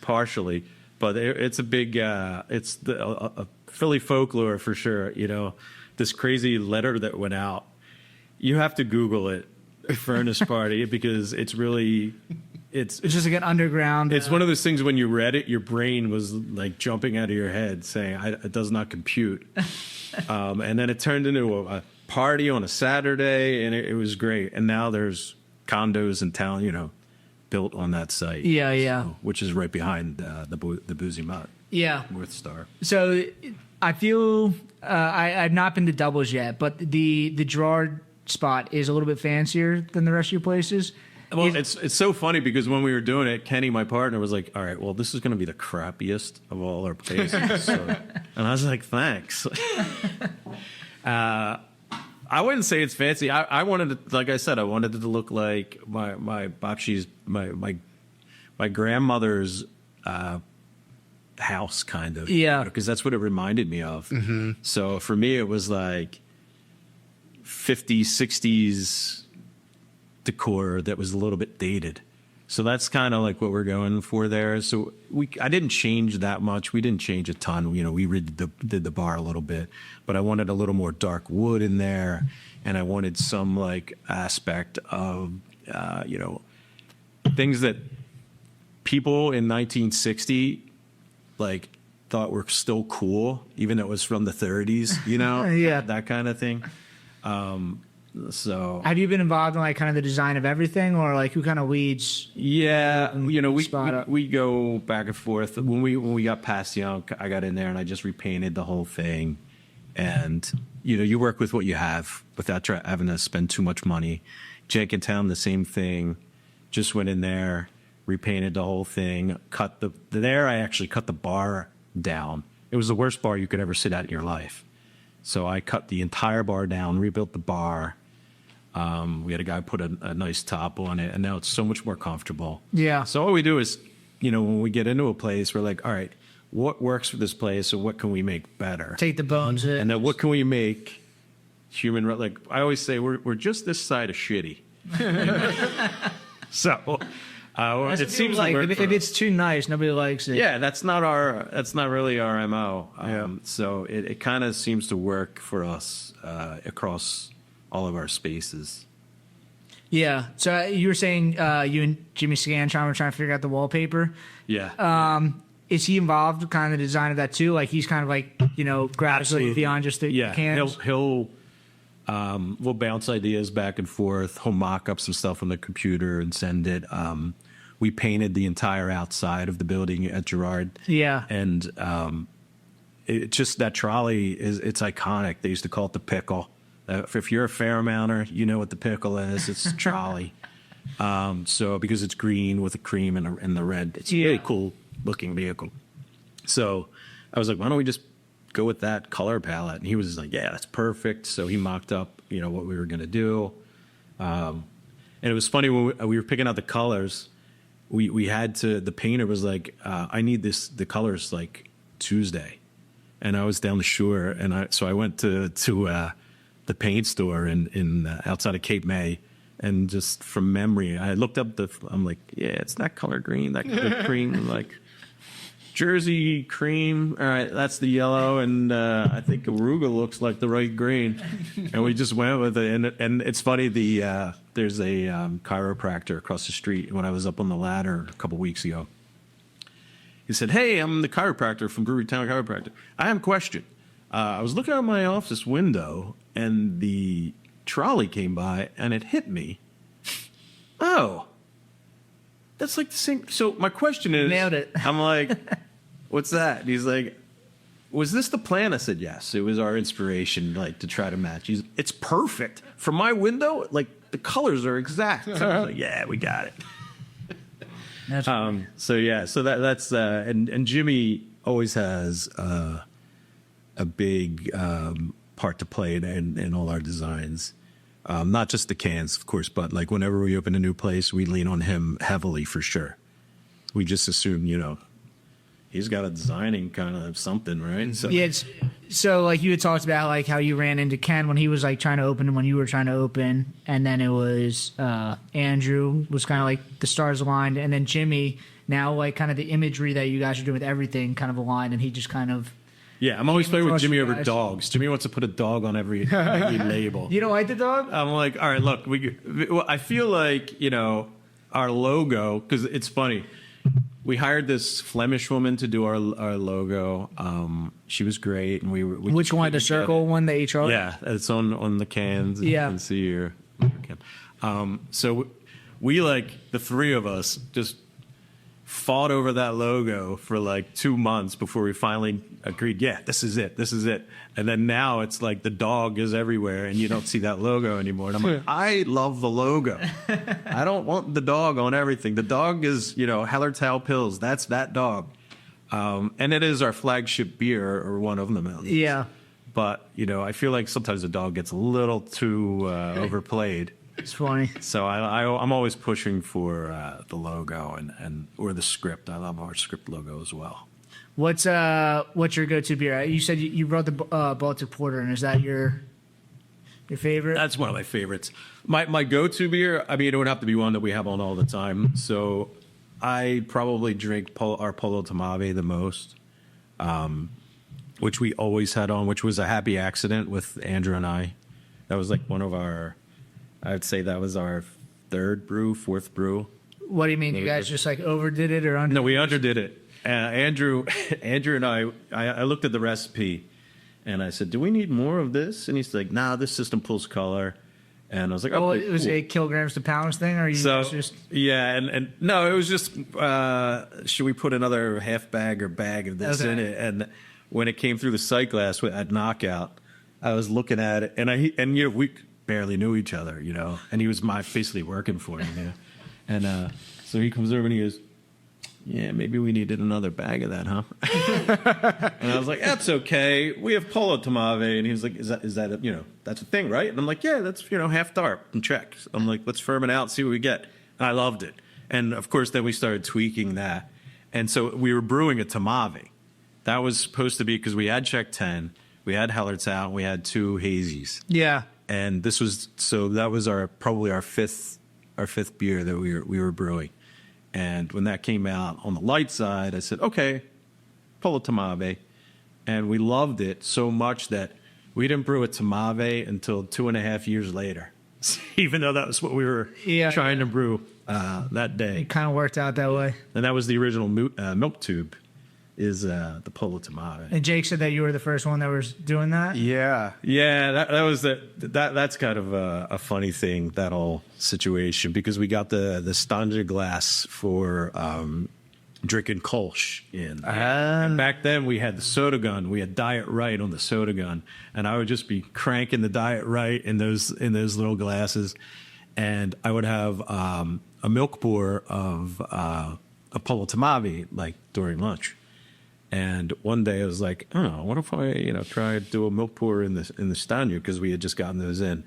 S1: partially, but it's a big. It's a Philly folklore for sure. This crazy letter that went out. You have to Google it, furnace party, because it's really. It's
S2: just like an underground.
S1: It's one of those things when you read it, your brain was like jumping out of your head saying, it does not compute. And then it turned into a party on a Saturday, and it was great. And now there's condos in town, built on that site.
S2: Yeah.
S1: So, which is right behind the Boozy Mutt.
S2: Yeah.
S1: North Star.
S2: So I feel I've not been to Doubles yet, but the Gerard spot is a little bit fancier than the rest of your places.
S1: Well, it's so funny because when we were doing it, Kenny, my partner, was like, all right, well, this is going to be the crappiest of all our places. And I was like, thanks. I wouldn't say it's fancy. I wanted it, like I said, I wanted it to look like my Bapshi's, my grandmother's house, kind of.
S2: Yeah.
S1: Because that's what it reminded me of. Mm-hmm. So for me, it was like 50s, 60s decor that was a little bit dated. So that's kind of like what we're going for there. So I didn't change that much. We didn't change a ton. We did the bar a little bit, but I wanted a little more dark wood in there, and I wanted some like aspect of things that people in 1960 like thought were still cool, even though it was from the 30s.
S2: Yeah.
S1: That kind of thing. So
S2: have you been involved in like kind of the design of everything, or like who kind of leads?
S1: Yeah,
S2: Spot
S1: we go back and forth. When we got past Young, I got in there and I just repainted the whole thing. and you work with what you have without having to spend too much money. Jenkintown, the same thing. Just went in there, repainted the whole thing. I actually cut the bar down. It was the worst bar you could ever sit at in your life. So I cut the entire bar down, rebuilt the bar. We had a guy put a nice top on it, and now it's so much more comfortable.
S2: Yeah.
S1: So all we do is, when we get into a place, we're like, all right, what works for this place, and what can we make better?
S2: Take the bones.
S1: And then what can we make like I always say, we're just this side of shitty. So it seems like
S2: if it's too nice, nobody likes it.
S1: Yeah, that's not really our MO. So it kind of seems to work for us across all of our spaces.
S2: Yeah. So you were saying you and Jimmy Scantron were trying to figure out the wallpaper.
S1: Yeah.
S2: Is he involved kind of the design of that too? Like he's kind of like, gradually beyond just the cans?
S1: He'll we'll bounce ideas back and forth. He'll mock up some stuff on the computer and send it. We painted the entire outside of the building at Gerard.
S2: Yeah.
S1: And that trolley it's iconic. They used to call it the pickle. If you're a Fairmounter, you know what the pickle is. It's a trolley. So because it's green with the cream and the red, it's a really cool looking vehicle. So I was like, why don't we just go with that color palette? And he was like, yeah, that's perfect. So he mocked up, what we were going to do. And it was funny when we were picking out the colors, we had to, the painter was like, I need the colors like Tuesday. And I was down the shore. And so I went to the paint store in outside of Cape May. And just from memory, I looked up I'm like, yeah, it's that color green, that color cream. I'm like, Jersey cream. All right, that's the yellow, and I think Aruga looks like the right green. And we just went with it. And it's funny. There's a chiropractor across the street. When I was up on the ladder a couple weeks ago, he said, "Hey, I'm the chiropractor from Brewery Town Chiropractor. I have a question. I was looking out my office window, and the trolley came by, and it hit me. Oh." That's like the same. So my question is,
S2: nailed it.
S1: I'm like, what's that? And he's like, was this the plan? I said, yes. It was our inspiration, like to try to match. It's perfect from my window. Like the colors are exact. So I was like, yeah, we got it.
S2: That's
S1: So that's and Jimmy always has a big part to play in all our designs. Not just the cans, of course, but like whenever we open a new place, we lean on him heavily for sure. We just assume, he's got a designing kind of something, right? So
S2: yeah. So like you had talked about like how you ran into Ken when he was like trying to open and when you were trying to open, and then it was Andrew was kind of like the stars aligned, and then Jimmy now like kind of the imagery that you guys are doing with everything kind of aligned, and he just kind of.
S1: Yeah, I'm always playing with Jimmy over dogs. Jimmy wants to put a dog on every label.
S2: You don't like the dog?
S1: I'm like, all right, look, I feel like, our logo, because it's funny. We hired this Flemish woman to do our logo. She was great. And we
S2: Which one? The circle one, the HR?
S1: Yeah, it's on the cans.
S2: Yeah.
S1: You can see your can. So we, like, the three of us just fought over that logo for like 2 months before we finally agreed, yeah, this is it. And then now it's like the dog is everywhere and you don't see that logo anymore. And I'm like, I love the logo. I don't want the dog on everything. The dog is, Hallertau Pills. That's that dog. And it is our flagship beer, or one of them at least.
S2: Yeah.
S1: But, I feel like sometimes the dog gets a little too overplayed.
S2: It's funny.
S1: So I'm always pushing for the logo and or the script. I love our script logo as well.
S2: What's your go-to beer? You said you brought the Baltic Porter, and is that your favorite?
S1: That's one of my favorites. My go-to beer, I mean, it would have to be one that we have on all the time. So I probably drink our Polo Tomave the most, which we always had on, which was a happy accident with Andrew and I. That was like one of our... I'd say that was our fourth brew.
S2: What do you mean? You guys just like overdid it or under?
S1: No, we underdid it. Andrew and I looked at the recipe, and I said, "Do we need more of this?" And he's like, "Nah, this system pulls color." And I was like, "Oh,
S2: it was a kilograms to pounds thing, or you guys just?"
S1: Yeah, and no, it was just should we put another half bag or bag of this in it? And when it came through the sight glass at Knockout. I was looking at it, and we barely knew each other, and he was basically working for him, and so he comes over and he goes, "Yeah, maybe we needed another bag of that, huh?" And I was like, "That's okay. We have Polo Tomave." And he was like, "Is that that's a thing, right?" And I'm like, "Yeah, that's half dark and check." I'm like, "Let's firm it out, see what we get." And I loved it, and of course, then we started tweaking that, and so we were brewing a Tomave. That was supposed to be because we had Check 10, we had Hellert's out, we had 2 hazies.
S2: Yeah.
S1: And that was probably our fifth beer that we were brewing. And when that came out on the light side, I said, "Okay, Polo Tomave." And we loved it so much that we didn't brew a Tomave until 2.5 years later, even though that was what we were trying to brew that day.
S2: It kind of worked out that way.
S1: And that was the original milk tube, is the Polo Tomave.
S2: And Jake said that you were the first one that was doing that?
S3: Yeah.
S1: Yeah, that's kind of a funny thing, that whole situation, because we got the standard glass for drinking Kolsch in. And back then we had the soda gun. We had Diet Right on the soda gun, and I would just be cranking the Diet Right in those little glasses, and I would have a milk pour of a Polo Tomave like during lunch. And one day I was like, "Oh, what if I, try to do a milk pour in the Stanu?" Because we had just gotten those in,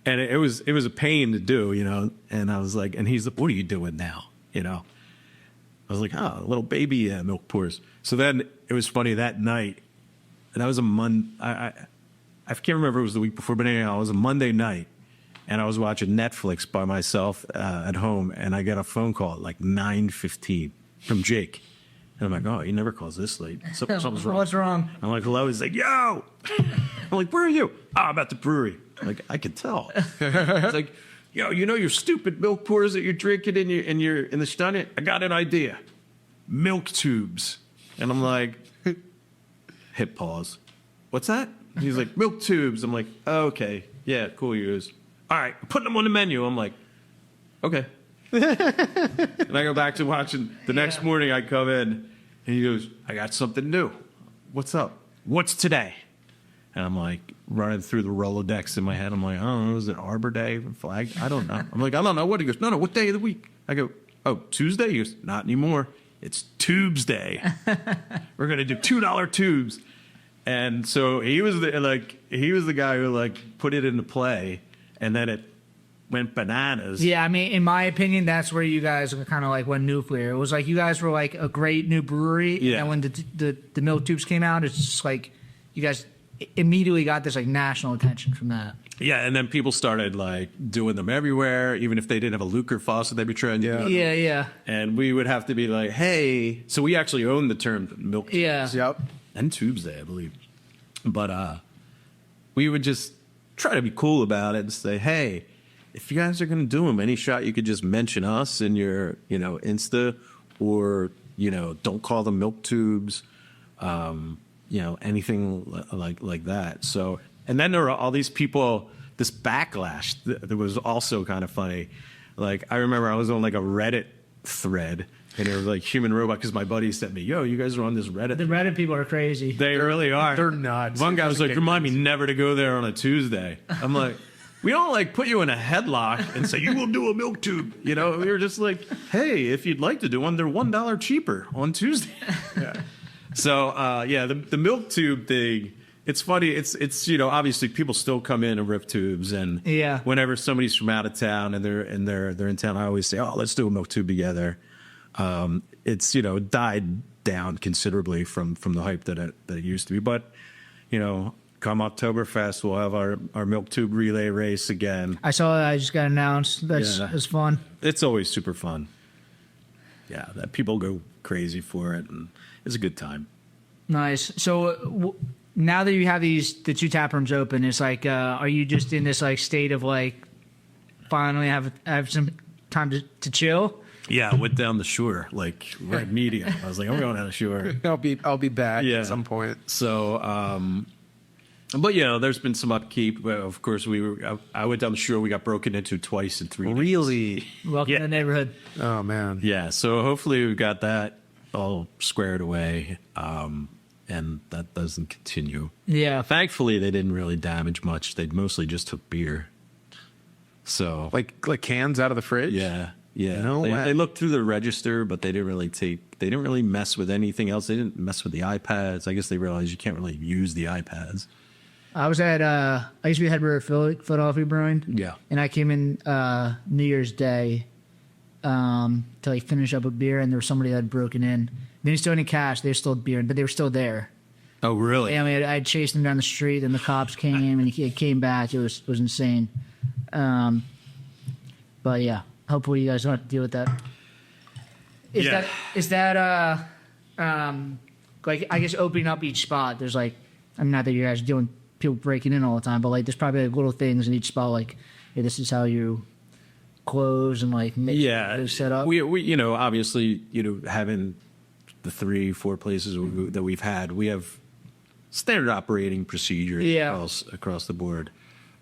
S1: and it was a pain to do, And I was like, and he's like, "What are you doing now?" I was like, "Oh, little baby milk pours." So then it was funny that night, and that was a I can't remember if it was the week before, but anyhow, it was a Monday night, and I was watching Netflix by myself at home, and I got a phone call at like 9:15 from Jake. And I'm like, "Oh, he never calls this late. Something's wrong."
S2: What's wrong?
S1: I'm like, "Hello." He's like, "Yo." I'm like, "Where are you?" "Oh, I'm at the brewery." I'm like, I could tell. It's like, "Yo, your stupid milk pours that you're drinking in the Stunnet? I got an idea. Milk tubes." And I'm like, hit pause. "What's that?" He's like, "Milk tubes." I'm like, "Oh, okay. Yeah, cool." He goes, "All right, putting them on the menu." I'm like, "Okay." And I go back to watching. The next morning I come in, and he goes, "I got something new." "What's up?" "What's today?" And I'm like running through the Rolodex in my head. I'm like, "I don't know. Is it Arbor Day? Flag? I don't know." I'm like, "I don't know what." He goes, No, what day of the week?" I go, "Oh, Tuesday?" He goes, "Not anymore. It's Tubes Day. We're going to do $2 tubes." And so he was the guy who put it into play, and then it went bananas.
S2: Yeah, I mean, in my opinion, that's where you guys kind of went nuclear. It was like you guys were like a great new brewery,
S1: Yeah.
S2: and when the milk tubes came out, it's just like you guys immediately got this national attention from that.
S1: Yeah, and then people started doing them everywhere, even if they didn't have a Lucre faucet, they'd be trying to do.
S2: Yeah.
S1: And we would have to be like, "Hey," so we actually owned the term milk tubes.
S2: Yeah.
S3: Yep.
S1: And Tubes Day, I believe. But we would just try to be cool about it and say, "Hey, if you guys are going to do them, any shot you could just mention us in your, Insta, or, don't call them milk tubes, anything like that." So, and then there were all these people, this backlash that was also kind of funny. I remember I was on a Reddit thread, and it was Human Robot, because my buddy sent me, "Yo, you guys are on this Reddit."
S2: The Reddit people are crazy.
S1: They really are.
S3: They're nuts.
S1: One guy was like, "Remind me never to go there on a Tuesday." I'm like, "We don't put you in a headlock and say you will do a milk tube." We were just like, "Hey, if you'd like to do one, they're $1 cheaper on Tuesday." Yeah. So the milk tube thing. It's funny. It's obviously people still come in and rip tubes, and whenever somebody's from out of town and they're in town, I always say, "Oh, let's do a milk tube together." It's died down considerably from the hype that it used to be, but come Oktoberfest, we'll have our milk tube relay race again.
S2: I saw that. I just got announced. That's fun.
S1: It's always super fun. Yeah, that people go crazy for it, and it's a good time.
S2: Nice. So now that you have the 2 tap rooms open, it's are you just in this state of finally have some time to chill?
S1: Yeah, I went down the shore right immediately. I was like, "I'm going down the shore."
S3: I'll be back at some point.
S1: So, but there's been some upkeep. But of course, I went down the shore. We got broken into twice in 3 days.
S3: Really?
S2: Welcome to the neighborhood.
S3: Oh man.
S1: Yeah. So hopefully we've got that all squared away. and that doesn't continue.
S2: Yeah.
S1: Thankfully, they didn't really damage much. They mostly just took beer. So
S3: Like cans out of the fridge.
S1: yeah.
S3: No way.
S1: They looked through the register, but they didn't really mess with anything else. They didn't mess with the iPads. I guess they realized you can't really use the iPads.
S2: I was at I used to be head brewer at Philadelphia Brewing.
S1: Yeah.
S2: And I came in New Year's Day to like finish up a beer, and there was somebody that had broken in. They didn't steal any cash. They stole beer, but they were still there.
S1: Oh, really?
S2: Yeah, I mean, I chased them down the street, and the cops came, and he came back. It was insane. But yeah, hopefully you guys don't have to deal with that. Is that like, I guess opening up each spot? There's like, I'm not that you guys are doing people breaking in all the time, but like there's probably like little things in each spot, like, hey, this is how you close and like make it set up.
S1: We obviously having the 3-4 places that we've had, we have standard operating procedures across the board.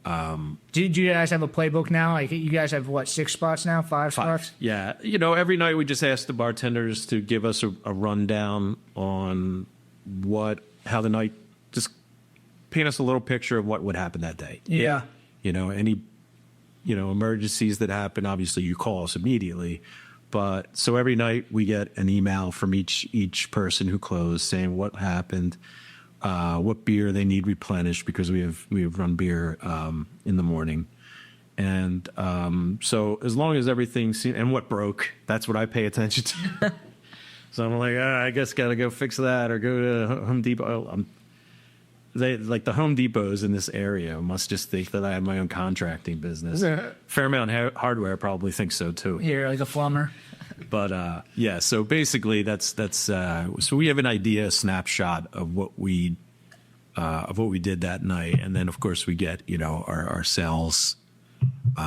S2: Do you guys have a playbook now? Like you guys have what, 6 spots now, 5 spots?
S1: Yeah, every night we just ask the bartenders to give us a rundown on how the night, just paint us a little picture of what would happen that day.
S2: Yeah.
S1: Any emergencies that happen, obviously you call us immediately. But so every night we get an email from each person who closed saying what happened, what beer they need replenished, because we have run beer in the morning. And so as long as everything's, and what broke, that's what I pay attention to. So I'm like, I guess got to go fix that or go to Home Depot. Like the Home Depots in this area must just think that I have my own contracting business. Fairmount Hardware probably thinks so too.
S2: Here, like a plumber.
S1: But yeah, so basically that's so we have an idea, a snapshot of what we did that night, and then of course we get our sales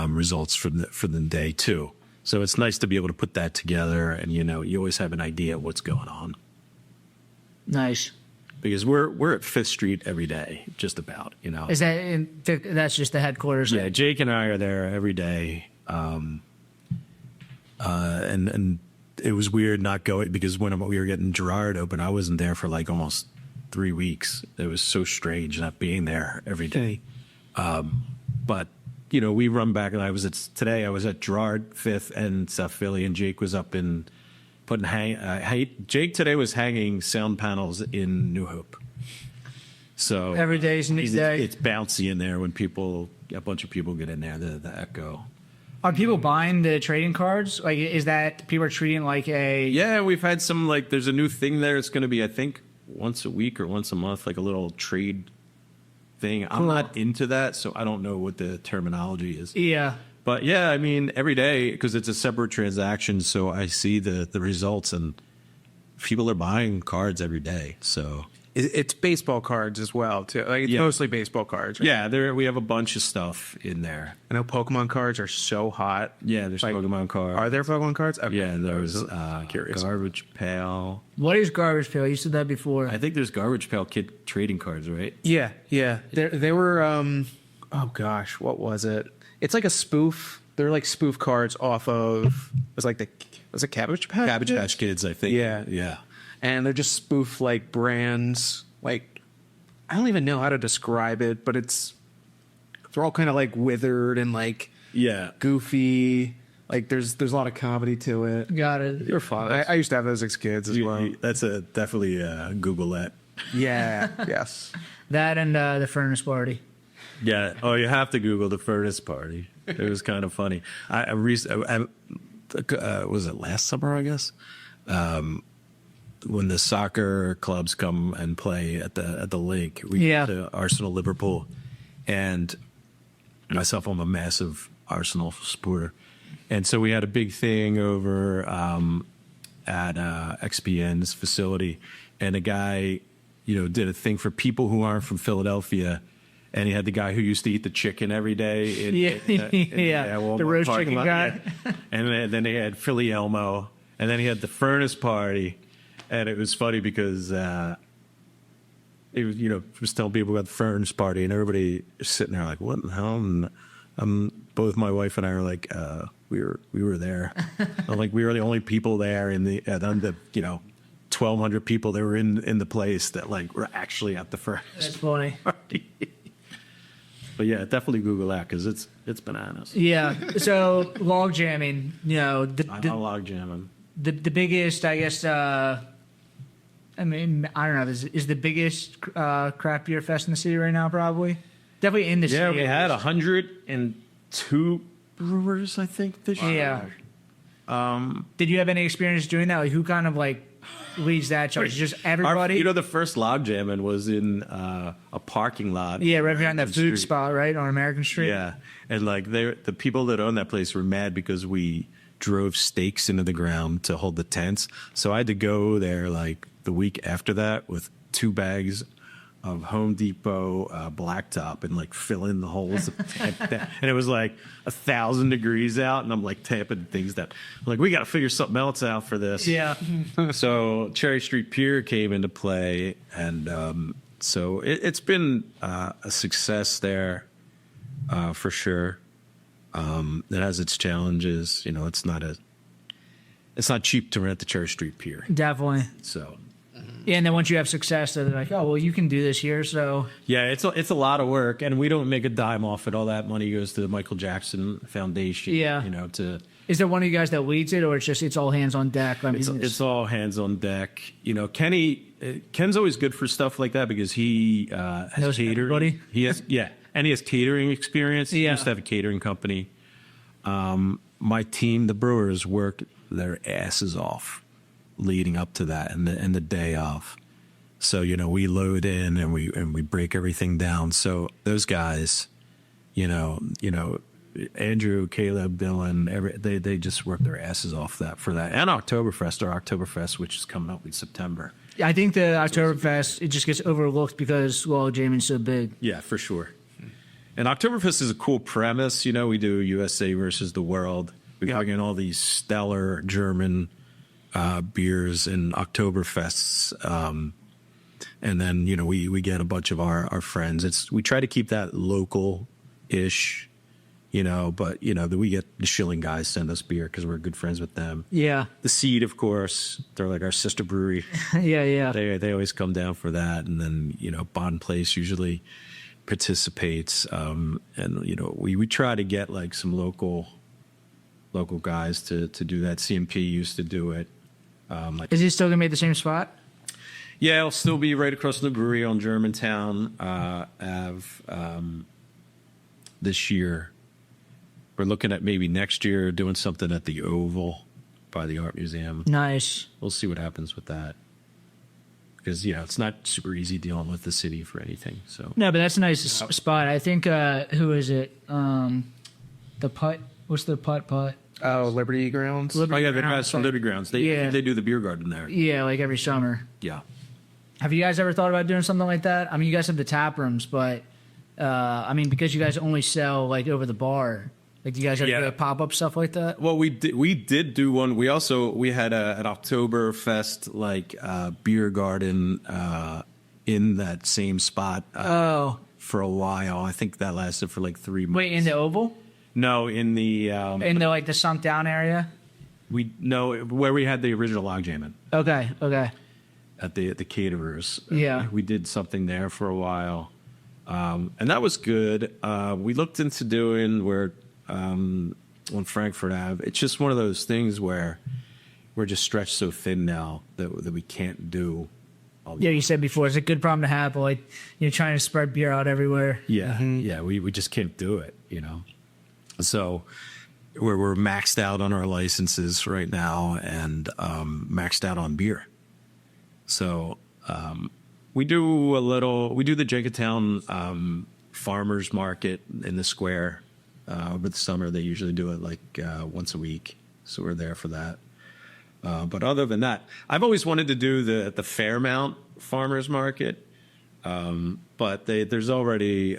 S1: results for the day too. So it's nice to be able to put that together, and you always have an idea of what's going on.
S2: Nice.
S1: Because we're at 5th Street every day, just about.
S2: Is that's just the headquarters?
S1: Yeah, Jake and I are there every day. And it was weird not going, because when we were getting Gerard open, I wasn't there for like almost 3 weeks. It was so strange not being there every day. But we run back, and today I was at Gerard 5th and South Philly, and Jake was up in Jake today was hanging sound panels in New Hope. So
S2: every day's a new day.
S1: It's bouncy in there when a bunch of people get in there. The echo.
S2: Are people buying the trading cards? Like, is that people are treating like a?
S1: Yeah, we've had some, like, there's a new thing there. It's going to be, I think, once a week or once a month, like a little trade thing. I'm not into that, so I don't know what the terminology is.
S2: Yeah.
S1: But yeah, I mean, every day, because it's a separate transaction, so I see the results, and people are buying cards every day. So
S3: It's baseball cards as well, too. Like, it's mostly baseball cards. Right?
S1: Yeah, we have a bunch of stuff in there.
S3: I know Pokemon cards are so hot.
S1: Yeah, there's Pokemon cards.
S3: Are there Pokemon cards? Okay.
S1: Yeah, there's
S3: curious.
S1: Garbage Pail.
S2: What is Garbage Pail? You said that before.
S1: I think there's Garbage Pail kid trading cards, right?
S3: Yeah. They were, oh gosh, what was it? It's like a spoof. They're like spoof cards off of, was it Cabbage Patch?
S1: Cabbage Patch Kids, I think.
S3: Yeah. And they're just spoof like brands. Like, I don't even know how to describe it, but they're all kind of like withered and like goofy. Like there's a lot of comedy to it.
S2: Got it.
S3: You're fun. I used to have those as kids as well.
S1: That's definitely Google that.
S3: Yeah. Yes.
S2: That and the Furnace Party.
S1: Yeah. Oh, you have to Google the Furnace Party. It was kind of funny. Was it last summer, I guess? When the soccer clubs come and play at the lake, we went to Arsenal Liverpool, and myself, I'm a massive Arsenal supporter, and so we had a big thing over at XPN's facility, and a guy, did a thing for people who aren't from Philadelphia. And he had the guy who used to eat the chicken every day.
S2: The roast chicken guy.
S1: Yeah. And then they had Philly Elmo. And then he had the Furnace Party. And it was funny because it was telling people about the Furnace Party. And everybody was sitting there like, what the hell? And both my wife and I were like, we were there. Like, we were the only people there in the 1,200 people that were in the place that like were actually at the first
S2: That's funny.
S1: party. But yeah, definitely Google that because it's bananas.
S2: Yeah. So log jamming, you know,
S1: I know log jamming.
S2: the biggest, I guess. I mean, I don't know. Is the biggest craft beer fest in the city right now? Probably, definitely in the
S1: Yeah,
S2: city.
S1: we had 102 brewers, I think, this year.
S2: Yeah. Did you have any experience doing that? Like, who kind of like leads that charge? Just everybody.
S1: The first log jamming was in a parking lot.
S2: Yeah, right behind that food
S1: Street.
S2: spot, right on American Street.
S1: Yeah, and like the people that owned that place were mad because we drove stakes into the ground to hold the tents. So I had to go there like the week after that with 2 bags of Home Depot blacktop and like fill in the holes. And it was like 1,000 degrees out, and I'm like tamping things that I'm like, we got to figure something else out for this.
S2: Yeah.
S1: So Cherry Street Pier came into play, and so it's been a success there for sure. It has its challenges. You know, it's not cheap to rent the Cherry Street Pier.
S2: Definitely.
S1: So
S2: Yeah, and then once you have success, they're like, oh, well, you can do this here. So
S1: yeah, it's a lot of work, and we don't make a dime off it. All that money goes to the Michael Jackson Foundation.
S2: Yeah.
S1: You know,
S2: is there one of you guys that leads it, or it's all hands on deck? I mean,
S1: it's all hands on deck. You know, Ken's always good for stuff like that because he has
S2: knows
S1: catering.
S2: everybody.
S1: He has and he has catering experience. He
S2: Yeah.
S1: used to have a catering company. My team, the brewers, work their asses off leading up to that and the day of. So, you know, we load in and we break everything down. So those guys, you know, Andrew, Caleb, Dylan, they just work their asses off for that. And Oktoberfest, which is coming up in September.
S2: I think the Oktoberfest, it just gets overlooked because log jamming's so big.
S1: Yeah, for sure. And Oktoberfest is a cool premise. You know, we do USA versus the world. We bring in all these stellar German beers and Oktoberfests. And then, you know, we get a bunch of our friends. We try to keep that local-ish, you know, but, you know, we get the Schilling guys send us beer because we're good friends with them.
S2: Yeah.
S1: The Seed, of course, they're like our sister brewery.
S2: Yeah.
S1: They always come down for that. And then, you know, Bond Place usually participates. And, you know, we try to get like some local guys to do that. CMP used to do it.
S2: Is he still going to be at the same spot?
S1: Yeah, it'll still be right across from the brewery on Germantown Ave this year. We're looking at maybe next year doing something at the Oval by the Art Museum.
S2: Nice.
S1: We'll see what happens with that. Because, you know, it's not super easy dealing with the city for anything. So
S2: No, but that's a nice spot. I think, who is it? The putt. What's the putt?
S3: Oh, Liberty Grounds.
S1: Oh, yeah, the
S2: Grounds.
S1: guys from Liberty Grounds. They do the beer garden there.
S2: Yeah, like every summer.
S1: Yeah.
S2: Have you guys ever thought about doing something like that? I mean, you guys have the tap rooms, but I mean, because you guys only sell like over the bar, like do you guys ever do pop up stuff like that?
S1: Well, we did do one. We had an Oktoberfest like beer garden in that same spot for a while. I think that lasted for like 3 months.
S2: Wait, in the Oval?
S1: No, in the
S2: In the like the sunk down area?
S1: where we had the original log jamming
S2: Okay.
S1: at the caterers.
S2: Yeah.
S1: We did something there for a while. And that was good. We looked into doing where on Frankfurt Ave. It's just one of those things where we're just stretched so thin now that we can't do.
S2: Yeah, you said before, it's a good problem to have, but like you're trying to spread beer out everywhere.
S1: Yeah, yeah, we just can't do it, you know. So we're maxed out on our licenses right now and maxed out on beer. So we do the Jenkintown farmers market in the square over the summer. They usually do it like once a week, so we're there for that. But other than that, I've always wanted to do the Fairmount farmers market, but there's already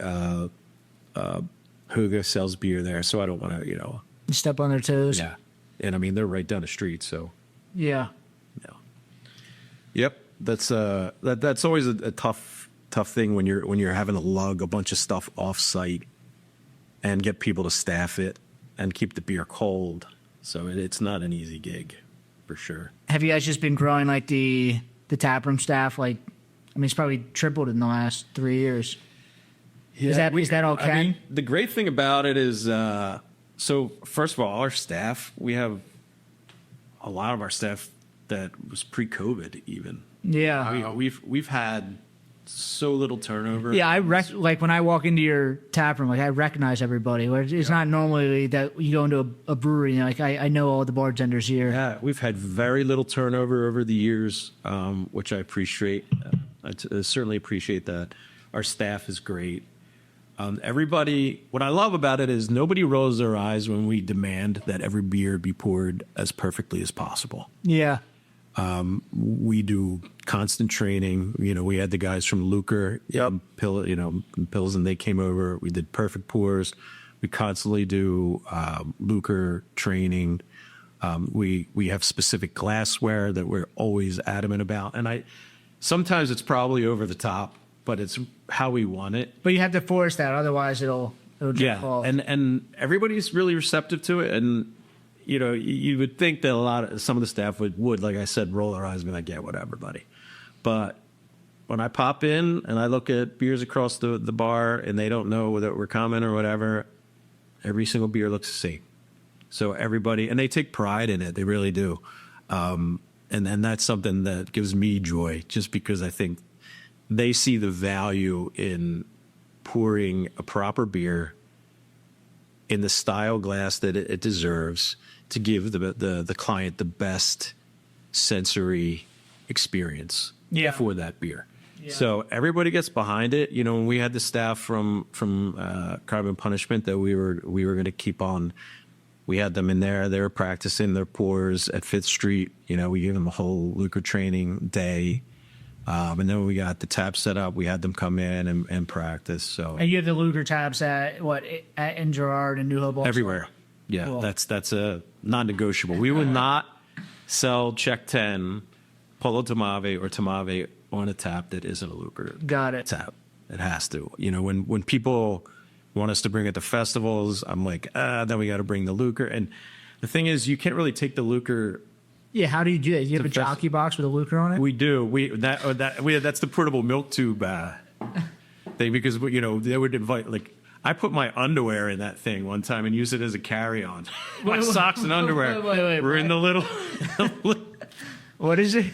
S1: Huga sells beer there, so I don't want to, you know.
S2: Step on their toes.
S1: Yeah, and I mean they're right down the street, so.
S2: Yeah.
S1: Yeah. Yep. That's always a tough thing when you're having to lug a bunch of stuff off site and get people to staff it and keep the beer cold. So it's not an easy gig. for sure.
S2: Have you guys just been growing like the taproom staff? Like, I mean, it's probably tripled in the last 3 years.
S1: Yeah,
S2: Is that okay?
S1: I mean, the great thing about it is, so first of all, our staff, we have a lot of our staff that was pre-COVID even.
S2: Yeah.
S1: We've had so little turnover.
S2: Yeah, like when I walk into your tap room, like I recognize everybody. Where it's not normally that you go into a brewery, you know, like I know all the bartenders here.
S1: Yeah, we've had very little turnover over the years, which I appreciate. I certainly appreciate that. Our staff is great. Everybody, what I love about it is nobody rolls their eyes when we demand that every beer be poured as perfectly as possible.
S2: Yeah.
S1: We do constant training. You know, we had the guys from Lucre, Pilsen, they came over. We did perfect pours. We constantly do Lucre training. We have specific glassware that we're always adamant about. And sometimes it's probably over the top, but it's how we want it.
S2: But you have to force that, otherwise it'll just fall.
S1: And everybody's really receptive to it. And you know, you would think that some of the staff would, like I said, roll their eyes and be like, yeah, whatever, buddy. But when I pop in and I look at beers across the bar and they don't know that we're coming or whatever, every single beer looks the same. So everybody, and they take pride in it. They really do. And that's something that gives me joy, just because I think they see the value in pouring a proper beer in the style glass that it deserves, to give the client the best sensory experience for that beer. Yeah. So everybody gets behind it. You know, when we had the staff from Carbon Punishment that we were going to keep on, we had them in there. They were practicing their pours at 5th Street. You know, we gave them a whole Lucre training day. And then when we got the tap set up, we had them come in and practice. So,
S2: and you have the Lucre taps in Gerard and New Hope also?
S1: Everywhere. Yeah, cool. That's a non-negotiable. We would not sell Czech 10, Polo Tomave, or Tomave on a tap that isn't a Lucre tap. It has to. You know, when people want us to bring it to festivals, I'm like, then we got to bring the Lucre. And the thing is, you can't really take the Lucre. Yeah,
S2: how do you do that? Do you have a jockey box with a Lucre on it?
S1: We do. That's the portable milk tube thing, because you know they would invite, like, I put my underwear in that thing one time and used it as a carry-on. My socks and underwear were in the little.
S2: What is it?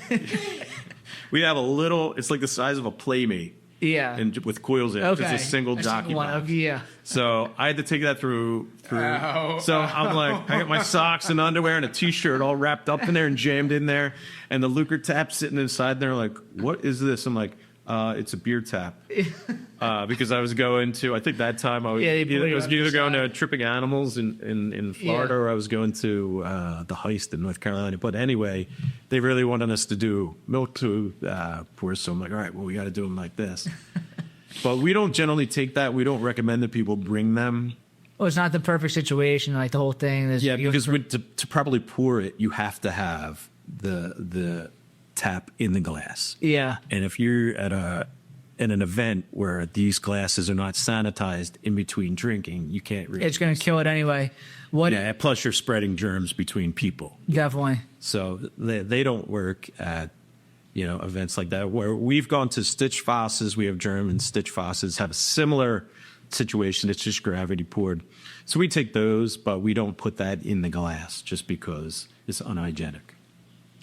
S1: We have a little. It's like the size of a Playmate.
S2: Yeah.
S1: And with coils in it. Okay. It's a single jockey box.
S2: Yeah.
S1: So I had to take that through. Oh. So I'm like, I got my socks and underwear and a T-shirt all wrapped up in there and jammed in there, and the Lucre tap sitting inside there. Like, what is this? I'm like, it's a beer tap. Because I was going to, I think that time I was either going to Tripping Animals in Florida, or I was going to the Heist in North Carolina. But anyway, they really wanted us to do milk to pours. So I'm like, all right, well, we got to do them like this. But we don't generally take that. We don't recommend that people bring them.
S2: Well, it's not the perfect situation, like the whole thing.
S1: Because to properly pour it, you have to have the tap in the glass.
S2: Yeah.
S1: And if you're at an event where these glasses are not sanitized in between drinking, you can't really.
S2: It's going to kill it anyway.
S1: Plus you're spreading germs between people.
S2: Definitely.
S1: So they don't work at, you know, events like that, where we've gone to Stitch Fosses. We have German Stitch Fosses, have a similar situation. It's just gravity poured. So we take those, but we don't put that in the glass just because it's unhygienic.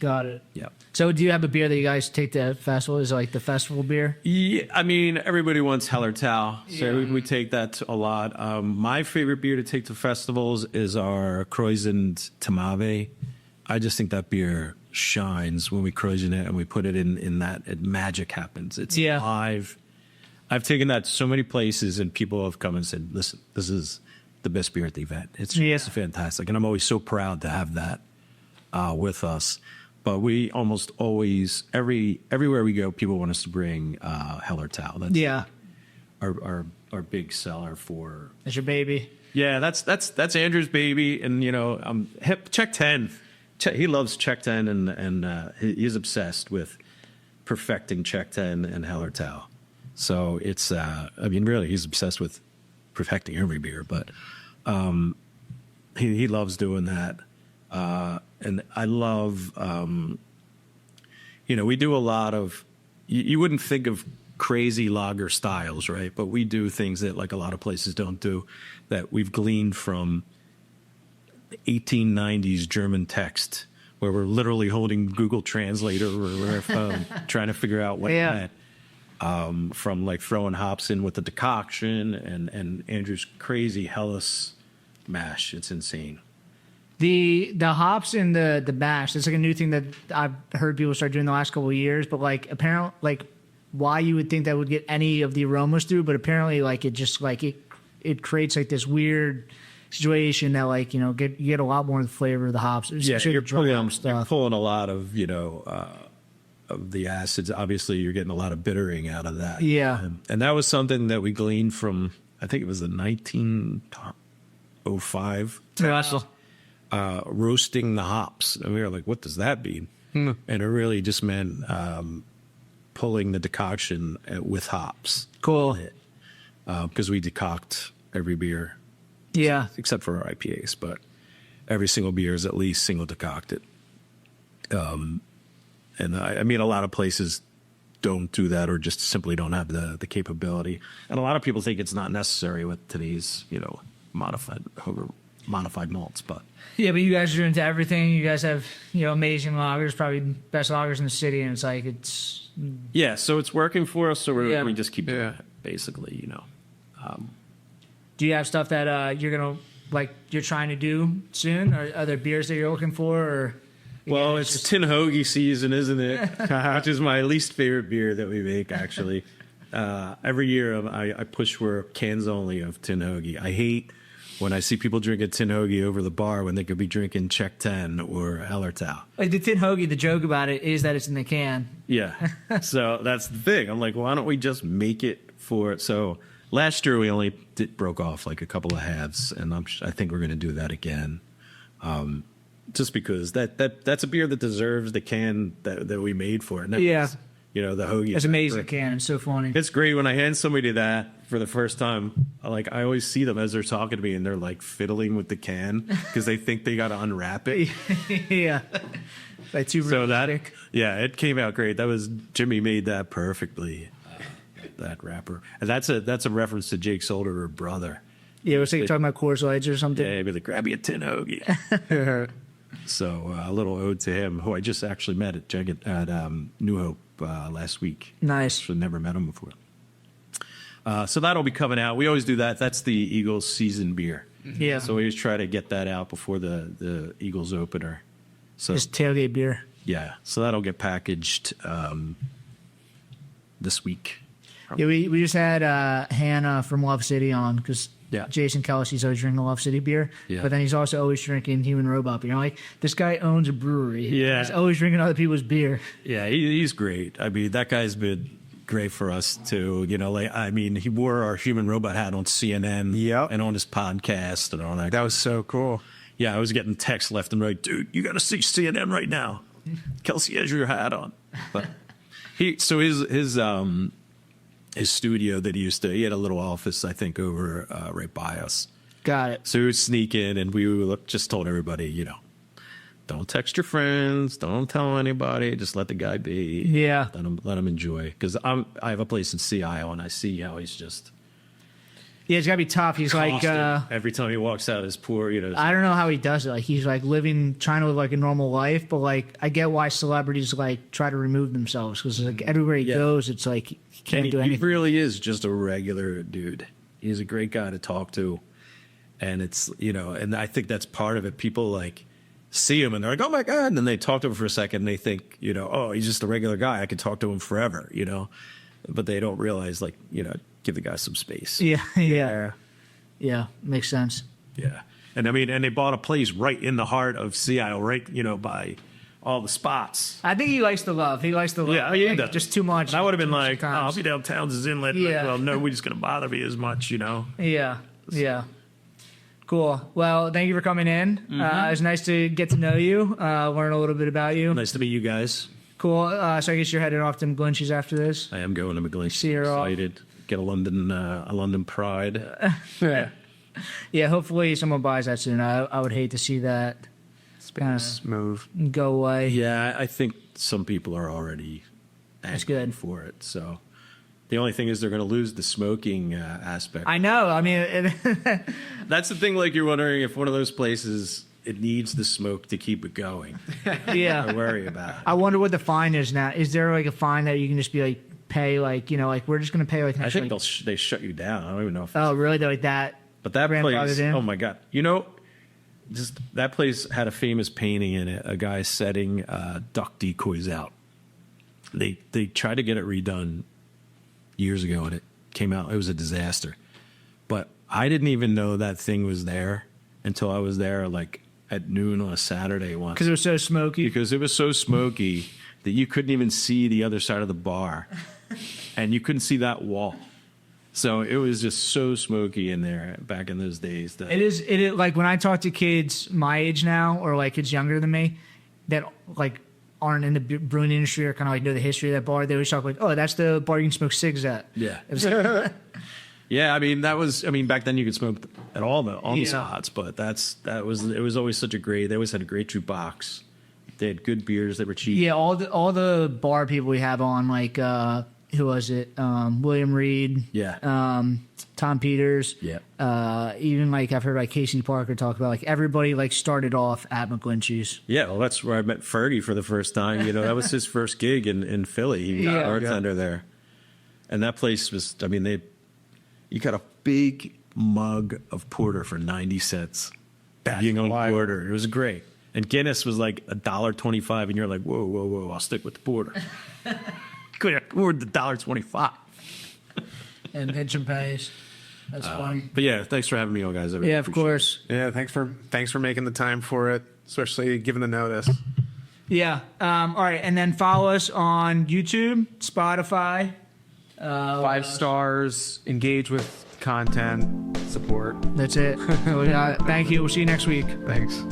S2: Got it.
S1: Yeah.
S2: So do you have a beer that you guys take to festival? Is it like the festival beer?
S1: Yeah, I mean, everybody wants Hallertau, so we take that a lot. My favorite beer to take to festivals is our Croydon Tomave. I just think that beer shines when we Croydon it and we put it in that. Magic happens. It's live. I've taken that so many places, and people have come and said, listen, this is the best beer at the event. It's fantastic. And I'm always so proud to have that with us. But we almost always, everywhere we go, people want us to bring Hallertau. That's our big seller for.
S2: That's your baby.
S1: Yeah, that's Andrew's baby, and you know, Czech 10. He loves Czech 10, and he's obsessed with perfecting Czech 10 and Hallertau. So it's, I mean, really, he's obsessed with perfecting every beer, but he loves doing that. and I love, we do a lot of, you wouldn't think of crazy lager styles, right? But we do things that like a lot of places don't do, that we've gleaned from 1890s German text, where we're literally holding Google Translator or our phone trying to figure out what it meant. From like throwing hops in with the decoction and Andrew's crazy Helles mash. It's insane.
S2: The hops in the mash, it's like a new thing that I've heard people start doing the last couple of years, but like apparently like why you would think that would get any of the aromas through, but apparently like it just like it creates like this weird situation that like, you get a lot more of the flavor of the hops.
S1: You're pulling a lot of, of the acids. Obviously, you're getting a lot of bittering out of that.
S2: Yeah.
S1: And that was something that we gleaned from, I think it was the 1905. Roasting the hops. And we were like, what does that mean? And it really just meant pulling the decoction with hops.
S2: Cool.
S1: Because we decoct every beer.
S2: Yeah.
S1: Except for our IPAs, but every single beer is at least single decocted. And I mean, a lot of places don't do that or just simply don't have the capability. And a lot of people think it's not necessary with today's, modified malts. But
S2: yeah, but you guys are into everything. You guys have, amazing lagers, probably best lagers in the city. And it's like,
S1: yeah, so it's working for us. So we just keep doing it, basically,
S2: Do you have stuff that you're trying to do soon? Are there beers that you're looking for? Or
S1: well, it's Tin Hoagie season, isn't it? Which is my least favorite beer that we make, actually. Every year I push for cans only of Tin Hoagie. I hate when I see people drink a Tin Hoagie over the bar when they could be drinking Czech 10 or Ellertau.
S2: Like the Tin Hoagie, the joke about it is that it's in the can.
S1: Yeah. So that's the thing. I'm like, why don't we just make it for it? So last year we only broke off like a couple of halves, and I think we're going to do that again. Just because that's a beer that deserves the can that we made for it.
S2: Yeah.
S1: The Hoagie.
S2: It's amazing can. It's so funny.
S1: It's great when I hand somebody that for the first time. Like I always see them as they're talking to me and they're like fiddling with the can because they think they got to unwrap it.
S2: Yeah. Like too realistic.
S1: It came out great. That was Jimmy made that perfectly. That wrapper. And that's a reference to Jake's older brother.
S2: Yeah, it was like talking about Coors Lights or something.
S1: Yeah, he'd be like, grab me a Tin Hoagie. So a little ode to him, who I just actually met at New Hope last week.
S2: Nice.
S1: So never met him before. So that'll be coming out. We always do that. That's the Eagles season beer.
S2: Yeah.
S1: So we always try to get that out before the Eagles opener. So
S2: just tailgate beer.
S1: Yeah. So that'll get packaged this week.
S2: Yeah, we just had Hannah from Love City on because
S1: Yeah.
S2: Jason Kelsey's always drinking Love City beer,
S1: Yeah.
S2: but then he's also always drinking Human Robot beer. Like, this guy owns a brewery.
S1: Yeah.
S2: He's always drinking other people's beer.
S1: Yeah, he's great. I mean, that guy's been great for us too. You know, like, I mean, he wore our Human Robot hat on CNN and on his podcast and all that.
S3: That was so cool.
S1: Yeah, I was getting texts left and right. Dude, you got to see CNN right now. Kelsey has your hat on. But his studio that he had a little office, I think, over right by us.
S2: Got it.
S1: So we would sneak in, and we just told everybody, you know, don't text your friends, don't tell anybody, just let the guy be.
S2: Yeah.
S1: Let him enjoy. Because I have a place in Sea Isle, and I see how he's just.
S2: Yeah, it's got to be tough. He's like,
S1: every time he walks out, his poor, you know.
S2: I don't know how he does it. Like, he's like trying to live like a normal life, but like, I get why celebrities like try to remove themselves because like everywhere he goes, it's like he can't do anything.
S1: He really is just a regular dude. He's a great guy to talk to, and it's, you know, and I think that's part of it. People like see him and they're like, oh my God, and then they talk to him for a second and they think, you know, oh, he's just a regular guy. I could talk to him forever, you know, but they don't realize, like, you know, give the guy some space.
S2: Yeah. Makes sense.
S1: Yeah. And I mean, and they bought a place right in the heart of Sea Isle, right, you know, by all the spots.
S2: I think he likes the love. He likes the love.
S1: Yeah, he
S2: like,
S1: does.
S2: Just too much.
S1: And I would have been like,
S2: sometimes.
S1: I'll be down Townsend's Inlet.
S2: Yeah.
S1: Well, nobody's going to bother me as much, you know.
S2: Yeah. Cool. Well, thank you for coming in. It was nice to get to know you, learn a little bit about you.
S1: Nice to meet you guys.
S2: Cool. So I guess you're headed off to McGlinchey's after this.
S1: I am going to McGlinchey's.
S2: See her off.
S1: Excited. Get a London Pride.
S2: Yeah. Hopefully someone buys that soon. I would hate to see that. kind of
S3: Smooth.
S2: go away.
S1: Yeah, I think some people are already
S2: That's
S1: angry
S2: good.
S1: for it. So the only thing is they're going to lose the smoking aspect.
S2: I know. I mean,
S1: That's the thing. Like you're wondering if one of those places it needs the smoke to keep it going. I
S2: yeah.
S1: worry about it.
S2: I wonder what the fine is now. Is there like a fine that you can just be like pay like like we're just gonna pay like?
S1: I think
S2: like,
S1: they shut you down. I don't even know if.
S2: oh really? They're like that.
S1: But that place,
S2: grandfathered in?
S1: oh my god! Just that place had a famous painting in it. A guy setting duck decoys out. They tried to get it redone years ago, and it came out. It was a disaster. But I didn't even know that thing was there until I was there, like at noon on a Saturday once.
S2: Because it was so smoky.
S1: Because it was so smoky that you couldn't even see the other side of the bar, and you couldn't see that wall. So it was just so smoky in there back in those days. That
S2: It is like when I talk to kids my age now, or like kids younger than me, that like aren't in the brewing industry or kind of like know the history of that bar. They always talk like, "Oh, that's the bar you can smoke cigs at."
S1: Yeah.
S2: It was
S1: Yeah, I mean back then you could smoke at all the
S2: Yeah.
S1: spots, but it was always such a great. They always had a great jukebox. They had good beers that were cheap.
S2: yeah, all the bar people we have on, like who was it? William Reed.
S1: Yeah.
S2: Tom Peters.
S1: Yeah.
S2: Even like I've heard like Casey Parker talk about like everybody like started off at McGlinchey's.
S1: Yeah, well, that's where I met Fergie for the first time. That was his first gig in Philly. He was
S2: Yeah.
S1: a bartender there, and that place was. I mean, you got a big mug of porter for 90 cents. Being on
S3: wild.
S1: porter, it was great. And Guinness was like $1.25, and you're like, whoa, whoa, whoa! I'll stick with the porter. Couldn't afford the $1.25.
S2: And pinch and pays. That's funny.
S1: But yeah, thanks for having me on, guys. I really
S2: Yeah, of
S1: appreciate
S2: course.
S3: Yeah, thanks for making the time for it, especially given the notice.
S2: Yeah. All right, and then follow us on YouTube, Spotify.
S3: 5 stars, engage with content, support.
S2: That's it. Thank you. We'll see you next week.
S3: Thanks.